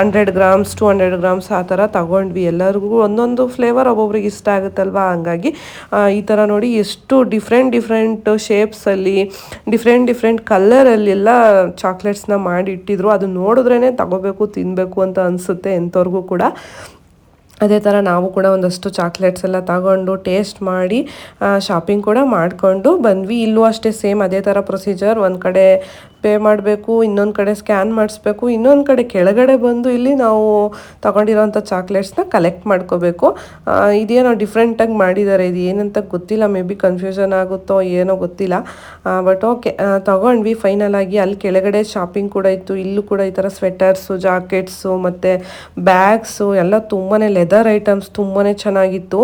[SPEAKER 1] 100 ಗ್ರಾಮ್ಸ್ 200 ಗ್ರಾಮ್ಸ್ ಆ ಥರ ತಗೊಂಡ್ವಿ. ಎಲ್ಲರಿಗೂ ಒಂದೊಂದು ಫ್ಲೇವರ್ ಒಬ್ಬೊಬ್ರಿಗೆ ಇಷ್ಟ ಆಗುತ್ತಲ್ವಾ, ಹಂಗಾಗಿ ಈ ಥರ ನೋಡಿ ಎಷ್ಟು ಡಿಫ್ರೆಂಟ್ ಶೇಪ್ಸಲ್ಲಿ ಡಿಫ್ರೆಂಟ್ ಕಲರಲ್ಲೆಲ್ಲ ಚಾಕ್ಲೇಟ್ಸ್ನ ಮಾಡಿ ಇಟ್ಟಿದ್ರು. ಅದು ನೋಡಿದ್ರೇ ತಗೋಬೇಕು ತಿನ್ನಬೇಕು ಅಂತ ಅನಿಸುತ್ತೆ ಎಂಥವ್ರಿಗೂ ಕೂಡ. ಅದೇ ಥರ ನಾವು ಕೂಡ ಒಂದಷ್ಟು ಚಾಕ್ಲೇಟ್ಸ್ ಎಲ್ಲ ತಗೊಂಡು ಟೇಸ್ಟ್ ಮಾಡಿ ಶಾಪಿಂಗ್ ಕೂಡ ಮಾಡಿಕೊಂಡು ಬಂದ್ವಿ. ಇಲ್ಲೂ ಅಷ್ಟೇ ಸೇಮ್ ಅದೇ ಥರ ಪ್ರೊಸೀಜರ್. ಒಂದು ಕಡೆ ಪೇ ಮಾಡಬೇಕು, ಇನ್ನೊಂದು ಕಡೆ ಸ್ಕ್ಯಾನ್ ಮಾಡಿಸ್ಬೇಕು, ಇನ್ನೊಂದು ಕಡೆ ಕೆಳಗಡೆ ಬಂದು ಇಲ್ಲಿ ನಾವು ತಗೊಂಡಿರೋಂಥ ಚಾಕ್ಲೇಟ್ಸ್ನ ಕಲೆಕ್ಟ್ ಮಾಡ್ಕೋಬೇಕು. ಇದೇನೋ ಡಿಫ್ರೆಂಟಾಗಿ ಮಾಡಿದ್ದಾರೆ, ಇದು ಏನಂತ ಗೊತ್ತಿಲ್ಲ, ಮೇ ಬಿ ಕನ್ಫ್ಯೂಷನ್ ಆಗುತ್ತೋ ಏನೋ ಗೊತ್ತಿಲ್ಲ. ಬಟ್ ಓಕೆ, ತಗೊಂಡ್ವಿ ಫೈನಲ್ ಆಗಿ. ಅಲ್ಲಿ ಕೆಳಗಡೆ ಶಾಪಿಂಗ್ ಕೂಡ ಇತ್ತು. ಇಲ್ಲೂ ಕೂಡ ಈ ಥರ ಸ್ವೆಟರ್ಸು, ಜಾಕೆಟ್ಸು ಮತ್ತು ಬ್ಯಾಗ್ಸು ಎಲ್ಲ ತುಂಬಾ ಲೆದರ್ ಐಟಮ್ಸ್ ತುಂಬಾ ಚೆನ್ನಾಗಿತ್ತು.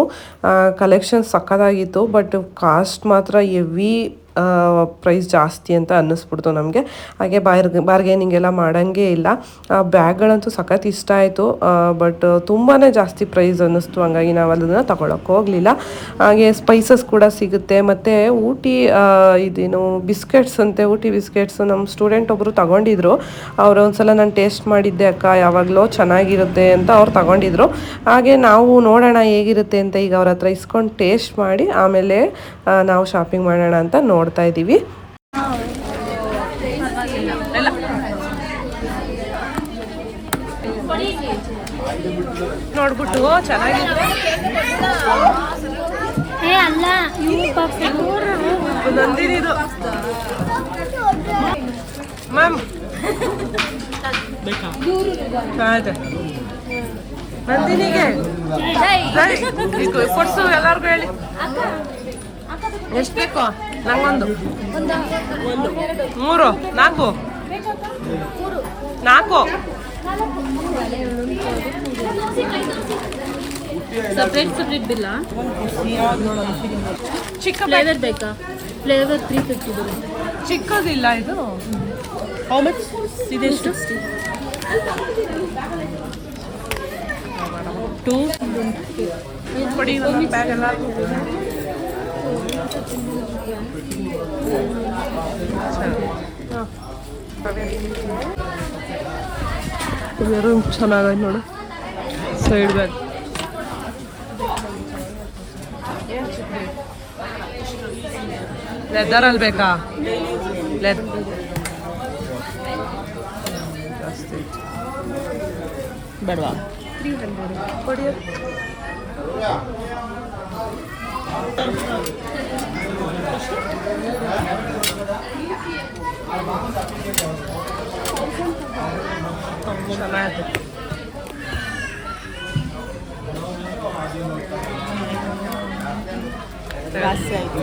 [SPEAKER 1] ಕಲೆಕ್ಷನ್ ಸಕ್ಕತ್ತಾಗಿತ್ತು. ಬಟ್ ಕಾಸ್ಟ್ ಮಾತ್ರ ಹೆವಿ ಪ್ರೈಸ್ ಜಾಸ್ತಿ ಅಂತ ಅನ್ನಿಸ್ಬಿಡ್ತು ನಮಗೆ. ಹಾಗೆ ಬಾರ್ಗೇನಿಂಗ್ ಎಲ್ಲ ಮಾಡೋಂಗೇ ಇಲ್ಲ. ಬ್ಯಾಗ್ಗಳಂತೂ ಸಖತ್ ಇಷ್ಟ ಆಯಿತು, ಬಟ್ ತುಂಬಾ ಜಾಸ್ತಿ ಪ್ರೈಸ್ ಅನ್ನಿಸ್ತು. ಹಂಗಾಗಿ ನಾವು ಅದನ್ನು ತಗೊಳಕ್ಕೆ ಹೋಗಲಿಲ್ಲ. ಹಾಗೆ ಸ್ಪೈಸಸ್ ಕೂಡ ಸಿಗುತ್ತೆ. ಮತ್ತು ಊಟಿ ಇದೇನು ಬಿಸ್ಕೆಟ್ಸ್ ಅಂತೆ, ಊಟಿ ಬಿಸ್ಕೆಟ್ಸು ನಮ್ಮ ಸ್ಟೂಡೆಂಟ್ ಒಬ್ಬರು ತಗೊಂಡಿದ್ರು. ಅವರು ಒಂದ್ಸಲ ನಾನು ಟೇಸ್ಟ್ ಮಾಡಿದ್ದೆ ಅಕ್ಕ, ಯಾವಾಗಲೂ ಚೆನ್ನಾಗಿರುತ್ತೆ ಅಂತ ಅವ್ರು ತಗೊಂಡಿದ್ರು. ಹಾಗೆ ನಾವು ನೋಡೋಣ ಹೇಗಿರುತ್ತೆ ಅಂತ ಈಗ ಅವ್ರ ಹತ್ರ ಇಸ್ಕೊಂಡು ಟೇಸ್ಟ್ ಮಾಡಿ ಆಮೇಲೆ ನಾವು ಶಾಪಿಂಗ್ ಮಾಡೋಣ ಅಂತ ನೋಡ್ತಾ ಇದ್ದೀವಿ. ನೋಡ್ಬಿಟ್ಟು ಚೆನ್ನಾಗಿದೆ. ನಂದಿನಿದು ಮ್ಯಾಮ್ ನಂದಿನಿಗೆ ಕೊಡ್ಸು, ಎಲ್ಲರಿಗೂ ಹೇಳಿ. ಎಷ್ಟು ಬೇಕು? ನಂಗೊಂದು 3 4
[SPEAKER 3] ಸಪ್ರೇಟ್ ಬಿಲ್ಲ.
[SPEAKER 1] ಚಿಕ್ಕ
[SPEAKER 3] ಫ್ಲೇವರ್ ಬೇಕಾ? ಫ್ಲೇವರ್ 350 ಬರುತ್ತೆ.
[SPEAKER 1] ಚಿಕ್ಕದಿಲ್ಲ ಇದು. ಹೌ ಮಚ್ ಇದೆಷ್ಟು? 2 ಕೊಡಿ ಒಂದು ಬ್ಯಾಗ್ ಎಲ್ಲ. ಚೆನ್ನಾಗೈತೆ ನೋಡು, ಸೈಡ್ ಬ್ಯಾಗ್. ಲೆದರಲ್ಲಿ ಬೇಕಾ? ಜಾಸ್ತಿ ಬೇಡವಾ? 300 ಕೊಡಿ. ಚೆನ್ನಾಗಿದೆ. ಜಾಸ್ತಿ ಆಯಿತು.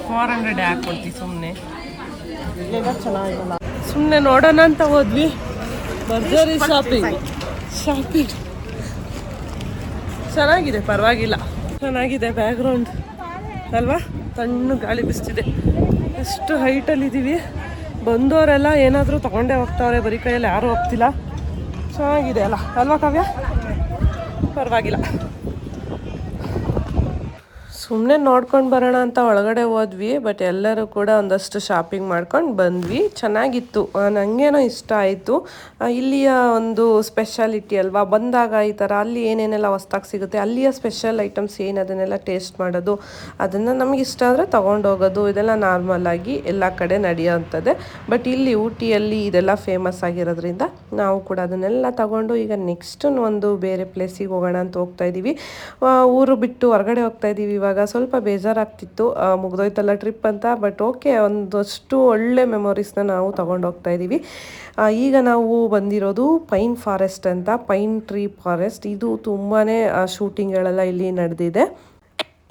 [SPEAKER 1] 400 ಹಾಕ್ಕೊಡ್ತೀವಿ ಸುಮ್ಮನೆ. ಚೆನ್ನಾಗಿಲ್ಲ, ಸುಮ್ಮನೆ ನೋಡೋಣ ಅಂತ ಹೋದ್ವಿ. ಭರ್ಜರಿ ಶಾಪಿಂಗ್ ಚೆನ್ನಾಗಿದೆ, ಪರವಾಗಿಲ್ಲ, ಚೆನ್ನಾಗಿದೆ ಬ್ಯಾಕ್ಗ್ರೌಂಡ್ ಅಲ್ವಾ. ತಣ್ಣು ಗಾಳಿ ಬಿಸ್ತಿದೆ. ಎಷ್ಟು ಹೈಟಲ್ಲಿದ್ದೀವಿ. ಬಂದವರೆಲ್ಲ ಏನಾದರೂ ತಗೊಂಡೇ ಹೋಗ್ತಾವ್ರೆ, ಬರೀ ಕೈಯಲ್ಲಿ ಯಾರೂ ಹೋಗ್ತಿಲ್ಲ. ಚೆನ್ನಾಗಿದೆ ಅಲ್ಲ ಅಲ್ವಾ ಕಾವ್ಯ? ಪರವಾಗಿಲ್ಲ. ಸುಮ್ಮನೆ ನೋಡ್ಕೊಂಡು ಬರೋಣ ಅಂತ ಒಳಗಡೆ ಹೋದ್ವಿ. ಬಟ್ ಎಲ್ಲರೂ ಕೂಡ ಒಂದಷ್ಟು ಶಾಪಿಂಗ್ ಮಾಡ್ಕೊಂಡು ಬಂದ್ವಿ. ಚೆನ್ನಾಗಿತ್ತು, ನನಗೇನೋ ಇಷ್ಟ ಆಯಿತು. ಇಲ್ಲಿಯ ಒಂದು ಸ್ಪೆಷಾಲಿಟಿ ಅಲ್ವಾ, ಬಂದಾಗ ಈ ಥರ ಅಲ್ಲಿ ಏನೇನೆಲ್ಲ ಹೊಸ್ದಾಗಿ ಸಿಗುತ್ತೆ, ಅಲ್ಲಿಯ ಸ್ಪೆಷಲ್ ಐಟಮ್ಸ್ ಏನು ಅದನ್ನೆಲ್ಲ ಟೇಸ್ಟ್ ಮಾಡೋದು, ಅದನ್ನು ನಮ್ಗೆ ಇಷ್ಟ ಆದರೆ ತೊಗೊಂಡೋಗೋದು, ಇದೆಲ್ಲ ನಾರ್ಮಲಾಗಿ ಎಲ್ಲ ಕಡೆ ನಡೆಯೋವಂಥದ್ದೇ. ಬಟ್ ಇಲ್ಲಿ ಊಟಿಯಲ್ಲಿ ಇದೆಲ್ಲ ಫೇಮಸ್ ಆಗಿರೋದ್ರಿಂದ ನಾವು ಕೂಡ ಅದನ್ನೆಲ್ಲ ತಗೊಂಡು ಈಗ ನೆಕ್ಸ್ಟ್ ಒಂದು ಬೇರೆ ಪ್ಲೇಸಿಗೆ ಹೋಗೋಣ ಅಂತ ಹೋಗ್ತಾ ಇದ್ದೀವಿ. ಊರು ಬಿಟ್ಟು ಹೊರಗಡೆ ಹೋಗ್ತಾ ಇದ್ದೀವಿ. ಇವಾಗ ಸ್ವಲ್ಪ ಬೇಜಾರಾಗ್ತಿತ್ತು, ಮುಗ್ದೋಯ್ತಲ್ಲ ಟ್ರಿಪ್ ಅಂತ. ಬಟ್ ಓಕೆ, ಒಂದಷ್ಟು ಒಳ್ಳೆ ಮೆಮೊರೀಸ್ನ ನಾವು ತಗೊಂಡು ಹೋಗ್ತಾ ಇದ್ದೀವಿ. ಈಗ ನಾವು ಬಂದಿರೋದು ಪೈನ್ ಫಾರೆಸ್ಟ್ ಅಂತ, ಪೈನ್ ಟ್ರೀ ಫಾರೆಸ್ಟ್. ಇದು ತುಂಬಾ ಶೂಟಿಂಗ್ಗಳೆಲ್ಲ ಇಲ್ಲಿ ನಡೆದಿದೆ.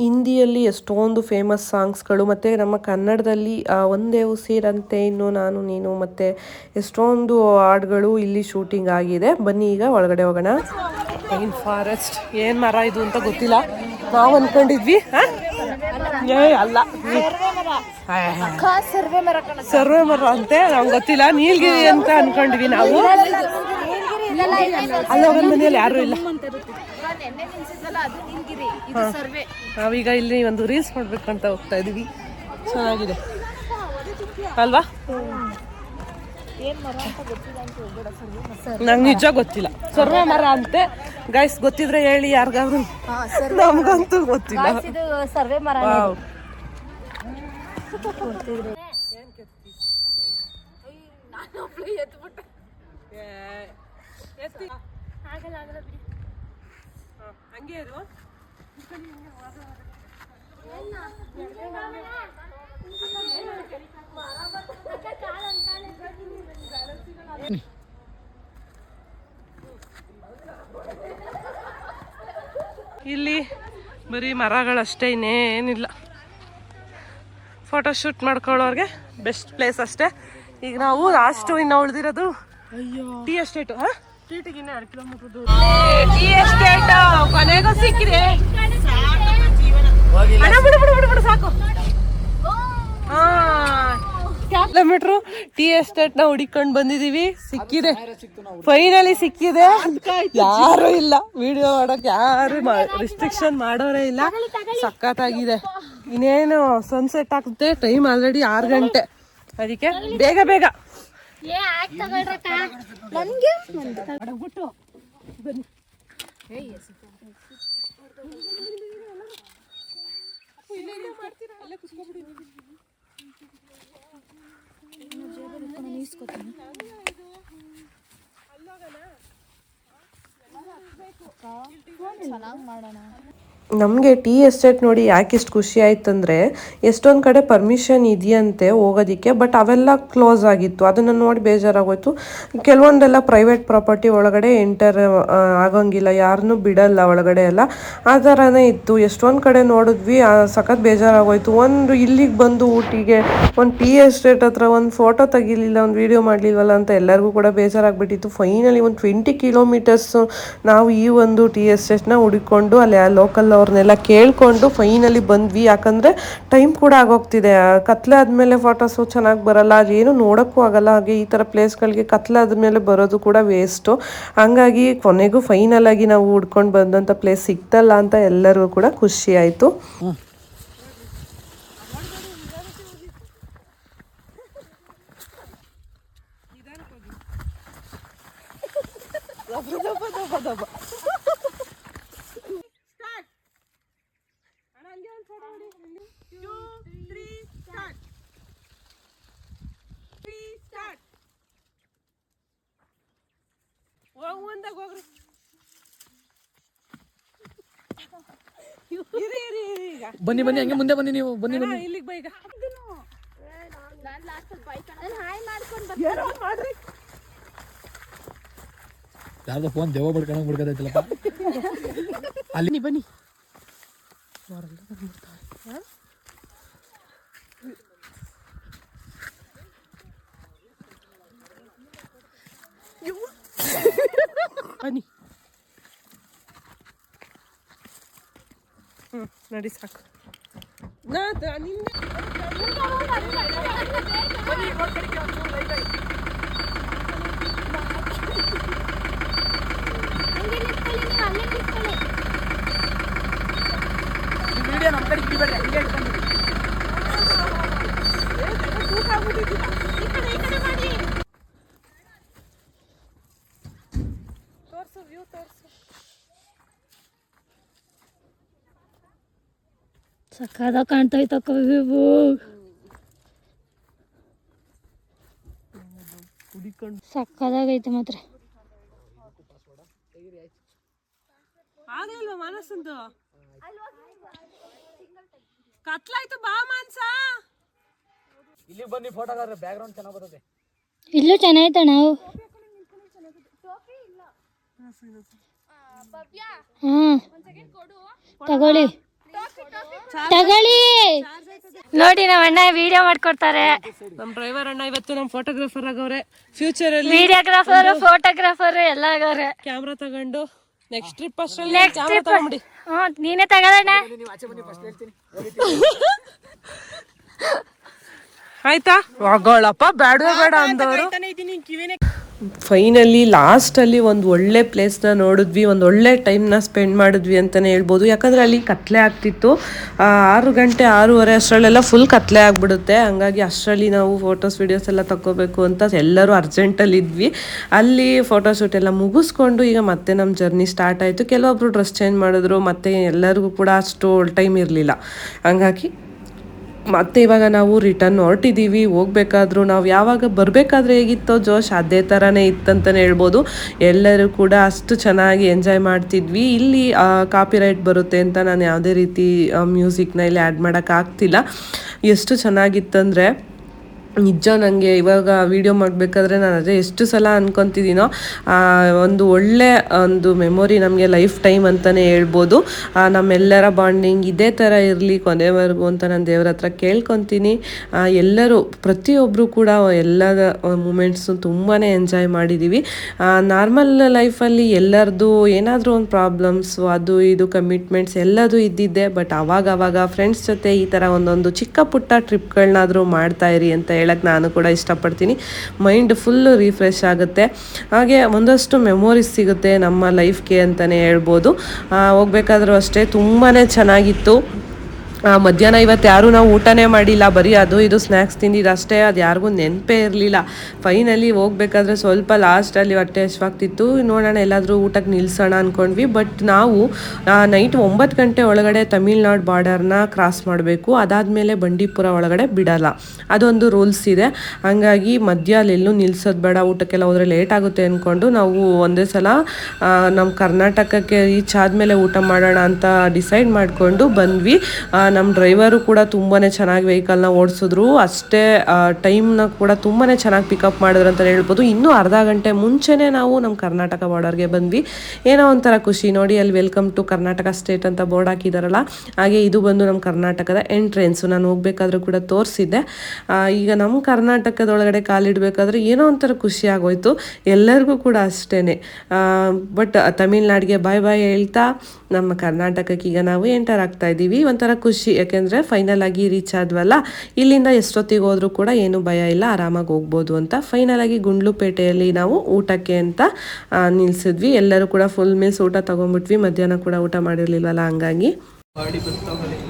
[SPEAKER 1] ಹಿಂದಿಯಲ್ಲಿ ಎಷ್ಟೊಂದು ಫೇಮಸ್ ಸಾಂಗ್ಸ್ಗಳು, ಮತ್ತು ನಮ್ಮ ಕನ್ನಡದಲ್ಲಿ ಒಂದೇ ಉಸಿರಂತೆ, ಇನ್ನು ನಾನು ನೀನು, ಮತ್ತು ಎಷ್ಟೊಂದು ಹಾಡುಗಳು ಇಲ್ಲಿ ಶೂಟಿಂಗ್ ಆಗಿದೆ. ಬನ್ನಿ ಈಗ ಒಳಗಡೆ ಹೋಗೋಣ. ಪೈನ್ ಫಾರೆಸ್ಟ್ ಏನು ಮರ ಇದು ಅಂತ ಗೊತ್ತಿಲ್ಲ. ನಾವು ಅಂದ್ಕೊಂಡಿದ್ವಿ ಅಲ್ಲ, ಸರ್ವೆ ಮರ ಅಂತೆ, ನಮ್ಗೆ ಗೊತ್ತಿಲ್ಲ. ನೀಲಗಿರಿ ಅಂತ ಅನ್ಕೊಂಡ್ವಿ ನಾವು. ಅಲ್ಲೋಗನ್ ಮನೆಯಲ್ಲಿ ಯಾರು ಇಲ್ಲ. ನಾವೀಗ ಇಲ್ಲಿ ಒಂದು ರೀಲ್ಸ್ ಮಾಡ್ಬೇಕಂತ ಹೋಗ್ತಾ ಇದೀವಿ. ಚೆನ್ನಾಗಿದೆ ಅಲ್ವಾ? ನಂಗೆ ನಿಜ ಗೊತ್ತಿಲ್ಲ. ಸರ್ವೆ ಮರ ಅಂತೆ ಗೈಸ್, ಗೊತ್ತಿದ್ರೆ ಹೇಳಿ ಯಾರಿಗಾದ್ರು. ನಮ್ಗಂತೂ ಗೊತ್ತಿಲ್ಲ.
[SPEAKER 3] ಸರ್ವೆ ಮರ
[SPEAKER 1] ಹಂಗೆ ಇಲ್ಲಿ ಬರೀ ಮರಗಳಷ್ಟೇ, ಇನ್ನೇನಿಲ್ಲ. ಫೋಟೋಶೂಟ್ ಮಾಡ್ಕೊಳ್ಳೋರ್ಗೆ ಬೆಸ್ಟ್ ಪ್ಲೇಸ್ ಅಷ್ಟೇ. ಈಗ ನಾವು ಲಾಸ್ಟು ಇನ್ನು ಉಳಿದಿರೋದು ಟೀ ಎಸ್ಟೇಟು. ಟೀಟಿಗೆ 2 ಕಿಲೋಮೀಟರ್ ದೂರ ಟೀ ಎಸ್ಟೇಟ್. ಕೊನೆಗೂ ಸಿಕ್ಕಿದೆ. ಬಿಡು ಸಾಕು. ಕಿಲೋಮೀಟ್ರು ಟೀ ಎಸ್ಟೇಟ್ ನ ಹುಡಿಕೊಂಡು ಬಂದಿದೀವಿ. ಸಿಕ್ಕಿದೆ, ಫೈನಲಿ ಸಿಕ್ಕಿದೆ. ಯಾರು ಇಲ್ಲ ವಿಡಿಯೋ ಮಾಡಕ್, ಯಾರು ರಿಸ್ಟ್ರಿಕ್ಷನ್ ಮಾಡೋರೇ ಇಲ್ಲ. ಸಖತ್ತಾಗಿದೆ. ಇನ್ನೇನು ಸನ್ಸೆಟ್ ಆಗುತ್ತೆ. ಟೈಮ್ ಆಲ್ರೆಡಿ 6 ಗಂಟೆ. ಅದಕ್ಕೆ ಬೇಗ ಬೇಗ ನಮಗೆ ಟೀ ಎಸ್ಟೇಟ್ ನೋಡಿ ಯಾಕೆ ಇಷ್ಟು ಖುಷಿ ಆಯ್ತಂದ್ರೆ, ಎಷ್ಟೊಂದು ಕಡೆ ಪರ್ಮಿಷನ್ ಇದೆಯಂತೆ ಹೋಗೋದಿಕ್ಕೆ, ಬಟ್ ಅವೆಲ್ಲ ಕ್ಲೋಸ್ ಆಗಿತ್ತು. ಅದನ್ನು ನೋಡಿ ಬೇಜಾರಾಗೋಯ್ತು. ಕೆಲವೊಂದೆಲ್ಲ ಪ್ರೈವೇಟ್ ಪ್ರಾಪರ್ಟಿ ಒಳಗಡೆ ಎಂಟರ್ ಆಗೋಂಗಿಲ್ಲ, ಯಾರನ್ನೂ ಬಿಡಲ್ಲ ಒಳಗಡೆ ಎಲ್ಲ. ಆ ಥರನೇ ಇತ್ತು. ಎಷ್ಟೊಂದು ಕಡೆ ನೋಡಿದ್ವಿ, ಸಖತ್ ಬೇಜಾರಾಗೋಯ್ತು. ಒಂದು ಇಲ್ಲಿಗೆ ಬಂದು ಊಟಿಗೆ ಒಂದು ಟೀ ಎಸ್ಟೇಟ್ ಹತ್ರ ಒಂದು ಫೋಟೋ ತೆಗಿಲಿಲ್ಲ, ಒಂದು ವೀಡಿಯೋ ಮಾಡಲಿಲ್ವಲ್ಲ ಅಂತ ಎಲ್ಲರಿಗೂ ಕೂಡ ಬೇಜಾರಾಗ್ಬಿಟ್ಟಿತ್ತು. ಫೈನಲಿ ಒಂದು 20 ಕಿಲೋಮೀಟರ್ಸ್ ನಾವು ಈ ಒಂದು ಟೀ ಎಸ್ಟೇಟ್ನ ಹುಡುಕೊಂಡು ಅಲ್ಲಿ ಲೋಕಲ್ ಅವ್ರನ್ನೆಲ್ಲ ಕೇಳ್ಕೊಂಡು ಫೈನಲಿ ಬಂದ್ವಿ. ಯಾಕಂದರೆ ಟೈಮ್ ಕೂಡ ಆಗೋಗ್ತಿದೆ. ಕತ್ಲೆ ಆದಮೇಲೆ ಫೋಟೋಸು ಚೆನ್ನಾಗಿ ಬರಲ್ಲ, ಅದೇನು ನೋಡೋಕ್ಕೂ ಆಗಲ್ಲ. ಹಾಗೆ ಈ ಥರ ಪ್ಲೇಸ್ಗಳಿಗೆ ಕತ್ಲೆ ಆದಮೇಲೆ ಬರೋದು ಕೂಡ ವೇಸ್ಟು. ಹಂಗಾಗಿ ಕೊನೆಗೂ ಫೈನಲ್ ಆಗಿ ನಾವು ಹುಡ್ಕೊಂಡು ಬಂದಂಥ ಪ್ಲೇಸ್ ಸಿಕ್ತಲ್ಲ ಅಂತ ಎಲ್ಲರಿಗೂ ಕೂಡ ಖುಷಿ ಆಯಿತು.
[SPEAKER 2] ಬನ್ನಿ ಬನ್ನಿ, ಹಂಗೆ ಮುಂದೆ ಬನ್ನಿ ನೀವು. ಬನ್ನಿ ಬನ್ನಿ,
[SPEAKER 1] ಇಲ್ಲಿಗೆ ಬೈಗ
[SPEAKER 5] ಯಾರ್ದೋ ಫೋನ್ ದೇವ ಬಡ್ಕೊಂಡಂಗೆ ಬಿಡ್ಕತೈತಿಲ್ಲಪ್ಪ.
[SPEAKER 1] ಅಲ್ಲಿ ಬನ್ನಿ ಬನ್ನಿ. ನಡಿ ಸಾಕು.
[SPEAKER 3] ಸಕ್ಕದ ಕಾಣ್ತೈತಕ್ಕ ವ್ಯೂ. ಸಕ್ಕದಾಗೈತೆ ಮಾತ್ರ.
[SPEAKER 1] ಆಗಲ್ವಾ ಮಾನಸಂದು ಕತ್ಲಾಯ್ತು ಬಾ ಮಾನ್ಸ.
[SPEAKER 5] ಇಲ್ಲಿ ಬನ್ನಿ ಫೋಟೋಗಾರ ಬ್ಯಾಕ್ ಗ್ರೌಂಡ್ ಚೆನ್ನಾಗಿ ಬರ್ತದೆ.
[SPEAKER 3] ಇಲ್ಲೂ ಚೆನ್ನಾಗೈತ ನಾವು. ಹಾ ತಗೊಳ್ಳಿ ತಗೊಳ್ಳಿ. ನೋಡಿ ನಮ್ಮ ಅಣ್ಣ ವಿಡಿಯೋ ಮಾಡ್ಕೊಡ್ತಾರೆ.
[SPEAKER 1] ನಮ್ಮ ಡ್ರೈವರ್ ಅಣ್ಣ ಇವತ್ತು ನಮ್ಮ ಫೋಟೋಗ್ರಾಫರ್ ಆಗವ್ರೆ. ಫ್ಯೂಚರ್ ಅಲ್ಲಿ
[SPEAKER 3] ವಿಡಿಯೋಗ್ರಾಫರ್ ಫೋಟೋಗ್ರಾಫರ್ ಎಲ್ಲ ಆಗವ್ರೆ.
[SPEAKER 1] ಕ್ಯಾಮ್ರಾ ತಗೊಂಡು ನೆಕ್ಸ್ಟ್ ಟ್ರಿಪ್ ಅಷ್ಟರಲ್ಲಿ ಕ್ಯಾಮ್ರಾ ತಗೊಂಡಿ.
[SPEAKER 3] ನೀನೇ ತಗೊಳ್ಳೋಣ.
[SPEAKER 1] ಆಯ್ತಾ ಹೋಗೋಳಪ್ಪ ಬೇಡವೇ ಬೇಡ ಅಂದವರು. ಫೈನಲಿ ಲಾಸ್ಟಲ್ಲಿ ಒಂದು ಒಳ್ಳೆ ಪ್ಲೇಸ್ನ ನೋಡಿದ್ವಿ, ಒಂದು ಒಳ್ಳೆ ಟೈಮ್ನ ಸ್ಪೆಂಡ್ ಮಾಡಿದ್ವಿ ಅಂತಲೇ ಹೇಳ್ಬೋದು. ಯಾಕಂದರೆ ಅಲ್ಲಿ ಕತ್ಲೆ ಆಗ್ತಿತ್ತು. 6 ಗಂಟೆ 6:30 ಅಷ್ಟರಲ್ಲೆಲ್ಲ ಫುಲ್ ಕತ್ಲೆ ಆಗಿಬಿಡುತ್ತೆ. ಹಂಗಾಗಿ ಅಷ್ಟರಲ್ಲಿ ನಾವು ಫೋಟೋಸ್ ವೀಡಿಯೋಸ್ ಎಲ್ಲ ತಗೋಬೇಕು ಅಂತ ಎಲ್ಲರೂ ಅರ್ಜೆಂಟಲ್ಲಿ ಇದ್ವಿ. ಅಲ್ಲಿ ಫೋಟೋಶೂಟ್ ಎಲ್ಲ ಮುಗಿಸ್ಕೊಂಡು ಈಗ ಮತ್ತೆ ನಮ್ಮ ಜರ್ನಿ ಸ್ಟಾರ್ಟ್ ಆಯಿತು. ಕೆಲವೊಬ್ರು ಡ್ರೆಸ್ ಚೇಂಜ್ ಮಾಡಿದ್ರು, ಮತ್ತು ಎಲ್ಲರಿಗೂ ಕೂಡ ಅಷ್ಟು ಟೈಮ್ ಇರಲಿಲ್ಲ. ಹಂಗಾಗಿ ಮತ್ತೆ ಇವಾಗ ನಾವು ರಿಟರ್ನ್ ಹೊರಟಿದ್ದೀವಿ. ಹೋಗ್ಬೇಕಾದ್ರೂ ನಾವು ಯಾವಾಗ ಬರಬೇಕಾದ್ರೆ ಹೇಗಿತ್ತೋ ಜೋಶ್ ಅದೇ ಥರನೇ ಇತ್ತಂತಲೇ ಹೇಳ್ಬೋದು. ಎಲ್ಲರೂ ಕೂಡ ಅಷ್ಟು ಚೆನ್ನಾಗಿ ಎಂಜಾಯ್ ಮಾಡ್ತಿದ್ವಿ. ಇಲ್ಲಿ ಕಾಪಿರೈಟ್ ಬರುತ್ತೆ ಅಂತ ನಾನು ಯಾವುದೇ ರೀತಿ ಮ್ಯೂಸಿಕ್ನ ಇಲ್ಲಿ ಆ್ಯಡ್ ಮಾಡೋಕ್ಕಾಗ್ತಿಲ್ಲ. ಎಷ್ಟು ಚೆನ್ನಾಗಿತ್ತಂದರೆ ನಿಜ ನನಗೆ ಇವಾಗ ವೀಡಿಯೋ ಮಾಡಬೇಕಾದ್ರೆ ನಾನು ಅದೇ ಎಷ್ಟು ಸಲ ಅನ್ಕೊತಿದ್ದೀನೋ ಒಂದು ಒಳ್ಳೆ ಒಂದು ಮೆಮೊರಿ ನಮಗೆ ಲೈಫ್ ಟೈಮ್ ಅಂತಲೇ ಹೇಳ್ಬೋದು. ನಮ್ಮೆಲ್ಲರ ಬಾಂಡಿಂಗ್ ಇದೇ ಥರ ಇರಲಿ ಕೊನೆವರೆಗೂ ಅಂತ ನಾನು ದೇವ್ರ ಹತ್ರ ಕೇಳ್ಕೊತೀನಿ. ಎಲ್ಲರೂ ಪ್ರತಿಯೊಬ್ಬರು ಕೂಡ ಎಲ್ಲ ಮೂಮೆಂಟ್ಸು ತುಂಬಾ ಎಂಜಾಯ್ ಮಾಡಿದ್ದೀವಿ. ನಾರ್ಮಲ್ ಲೈಫಲ್ಲಿ ಎಲ್ಲರದು ಏನಾದರೂ ಒಂದು ಪ್ರಾಬ್ಲಮ್ಸು ಅದು ಇದು ಕಮಿಟ್ಮೆಂಟ್ಸ್ ಎಲ್ಲದೂ ಇದ್ದಿದ್ದೆ. ಬಟ್ ಅವಾಗವಾಗ ಫ್ರೆಂಡ್ಸ್ ಜೊತೆ ಈ ಥರ ಒಂದೊಂದು ಚಿಕ್ಕ ಪುಟ್ಟ ಟ್ರಿಪ್ಗಳನ್ನಾದರೂ ಮಾಡ್ತಾಯಿರಿ ಅಂತ ಹೇಳಕ್ಕೆ ನಾನು ಕೂಡ ಇಷ್ಟಪಡ್ತೀನಿ. ಮೈಂಡ್ ಫುಲ್ಲು ರಿಫ್ರೆಶ್ ಆಗುತ್ತೆ, ಹಾಗೆ ಒಂದಷ್ಟು ಮೆಮೊರೀಸ್ ಸಿಗುತ್ತೆ ನಮ್ಮ ಲೈಫ್ಗೆ ಅಂತಲೇ ಹೇಳ್ಬೋದು. ಹೋಗ್ಬೇಕಾದ್ರೂ ಅಷ್ಟೇ ತುಂಬಾ ಚೆನ್ನಾಗಿತ್ತು. ಮಧ್ಯಾಹ್ನ ಇವತ್ತು ಯಾರೂ ನಾವು ಊಟನೇ ಮಾಡಿಲ್ಲ, ಬರೀ ಅದು ಇದು ಸ್ನ್ಯಾಕ್ಸ್ ತಿಂದಿದ್ದು ಅಷ್ಟೇ. ಅದು ಯಾರಿಗೂ ನೆನಪೇ ಇರಲಿಲ್ಲ. ಫೈನಲಿ ಹೋಗ್ಬೇಕಾದ್ರೆ ಸ್ವಲ್ಪ ಲಾಸ್ಟಲ್ಲಿ ಹೊಟ್ಟೆ ಹಶ್ವಾಗ್ತಿತ್ತು. ನೋಡೋಣ ಎಲ್ಲಾದರೂ ಊಟಕ್ಕೆ ನಿಲ್ಲಿಸೋಣ ಅಂದ್ಕೊಂಡ್ವಿ. ಬಟ್ ನಾವು ನೈಟ್ 9 ಗಂಟೆ ಒಳಗಡೆ ತಮಿಳ್ನಾಡು ಬಾರ್ಡರ್ನ ಕ್ರಾಸ್ ಮಾಡಬೇಕು. ಅದಾದಮೇಲೆ ಬಂಡೀಪುರ ಒಳಗಡೆ ಬಿಡಲ್ಲ, ಅದೊಂದು ರೂಲ್ಸ್ ಇದೆ. ಹಾಗಾಗಿ ಮಧ್ಯ ಅಲ್ಲೆಲ್ಲೂ ನಿಲ್ಸೋದು ಬೇಡ, ಊಟಕ್ಕೆಲ್ಲ ಹೋದರೆ ಲೇಟ್ ಆಗುತ್ತೆ ಅಂದ್ಕೊಂಡು ನಾವು ಒಂದೇ ಸಲ ನಮ್ಮ ಕರ್ನಾಟಕಕ್ಕೆ ರೀಚ್ ಆದಮೇಲೆ ಊಟ ಮಾಡೋಣ ಅಂತ ಡಿಸೈಡ್ ಮಾಡಿಕೊಂಡು ಬಂದ್ವಿ. ನಮ್ಮ ಡ್ರೈವರು ಕೂಡ ತುಂಬಾ ಚೆನ್ನಾಗಿ ವೆಹಿಕಲ್ನ ಓಡಿಸಿದ್ರು. ಅಷ್ಟೇ ಟೈಮ್ನ ಕೂಡ ತುಂಬಾ ಚೆನ್ನಾಗಿ ಪಿಕಪ್ ಮಾಡಿದ್ರು ಅಂತ ಹೇಳ್ಬೋದು. ಇನ್ನೂ ಅರ್ಧ ಗಂಟೆ ಮುಂಚೆನೇ ನಾವು ನಮ್ಮ ಕರ್ನಾಟಕ ಬಾರ್ಡರ್ಗೆ ಬಂದ್ವಿ. ಏನೋ ಒಂಥರ ಖುಷಿ ನೋಡಿ, ಅಲ್ಲಿ ವೆಲ್ಕಮ್ ಟು ಕರ್ನಾಟಕ ಸ್ಟೇಟ್ ಅಂತ ಬೋರ್ಡ್ ಹಾಕಿದಾರಲ್ಲ, ಹಾಗೆ ಇದು ಬಂದು ನಮ್ಮ ಕರ್ನಾಟಕದ ಎಂಟ್ರೆನ್ಸು. ನಾನು ಹೋಗ್ಬೇಕಾದ್ರೂ ಕೂಡ ತೋರಿಸಿದ್ದೆ. ಈಗ ನಮ್ಮ ಕರ್ನಾಟಕದೊಳಗಡೆ ಕಾಲಿಡಬೇಕಾದ್ರೆ ಏನೋ ಒಂಥರ ಖುಷಿ ಆಗೋಯ್ತು ಎಲ್ಲರಿಗೂ ಕೂಡ ಅಷ್ಟೇ. ಬಟ್ ತಮಿಳ್ನಾಡಿಗೆ ಬಾಯ್ ಬಾಯ್ ಹೇಳ್ತಾ ನಮ್ಮ ಕರ್ನಾಟಕಕ್ಕೆ ಈಗ ನಾವು ಎಂಟರ್ ಆಗ್ತಾ ಇದ್ದೀವಿ. ಒಂಥರ ಖುಷಿ, ಯಾಕೆಂದರೆ ಫೈನಲ್ ಆಗಿ ರೀಚ್ ಆದ್ವಲ್ಲ. ಇಲ್ಲಿಂದ ಎಷ್ಟೊತ್ತಿಗೆ ಹೋದ್ರೂ ಕೂಡ ಏನು ಭಯ ಇಲ್ಲ, ಆರಾಮಾಗಿ ಹೋಗ್ಬೋದು ಅಂತ. ಫೈನಲ್ ಆಗಿ ಗುಂಡ್ಲುಪೇಟೆಯಲ್ಲಿ ನಾವು ಊಟಕ್ಕೆ ಅಂತ ನಿಲ್ಸಿದ್ವಿ. ಎಲ್ಲರೂ ಕೂಡ ಫುಲ್ ಮೀಲ್ಸ್ ಊಟ ತೊಗೊಂಡ್ಬಿಟ್ವಿ. ಮಧ್ಯಾಹ್ನ ಕೂಡ ಊಟ ಮಾಡಿರ್ಲಿಲ್ವಲ್ಲ, ಹಂಗಾಗಿ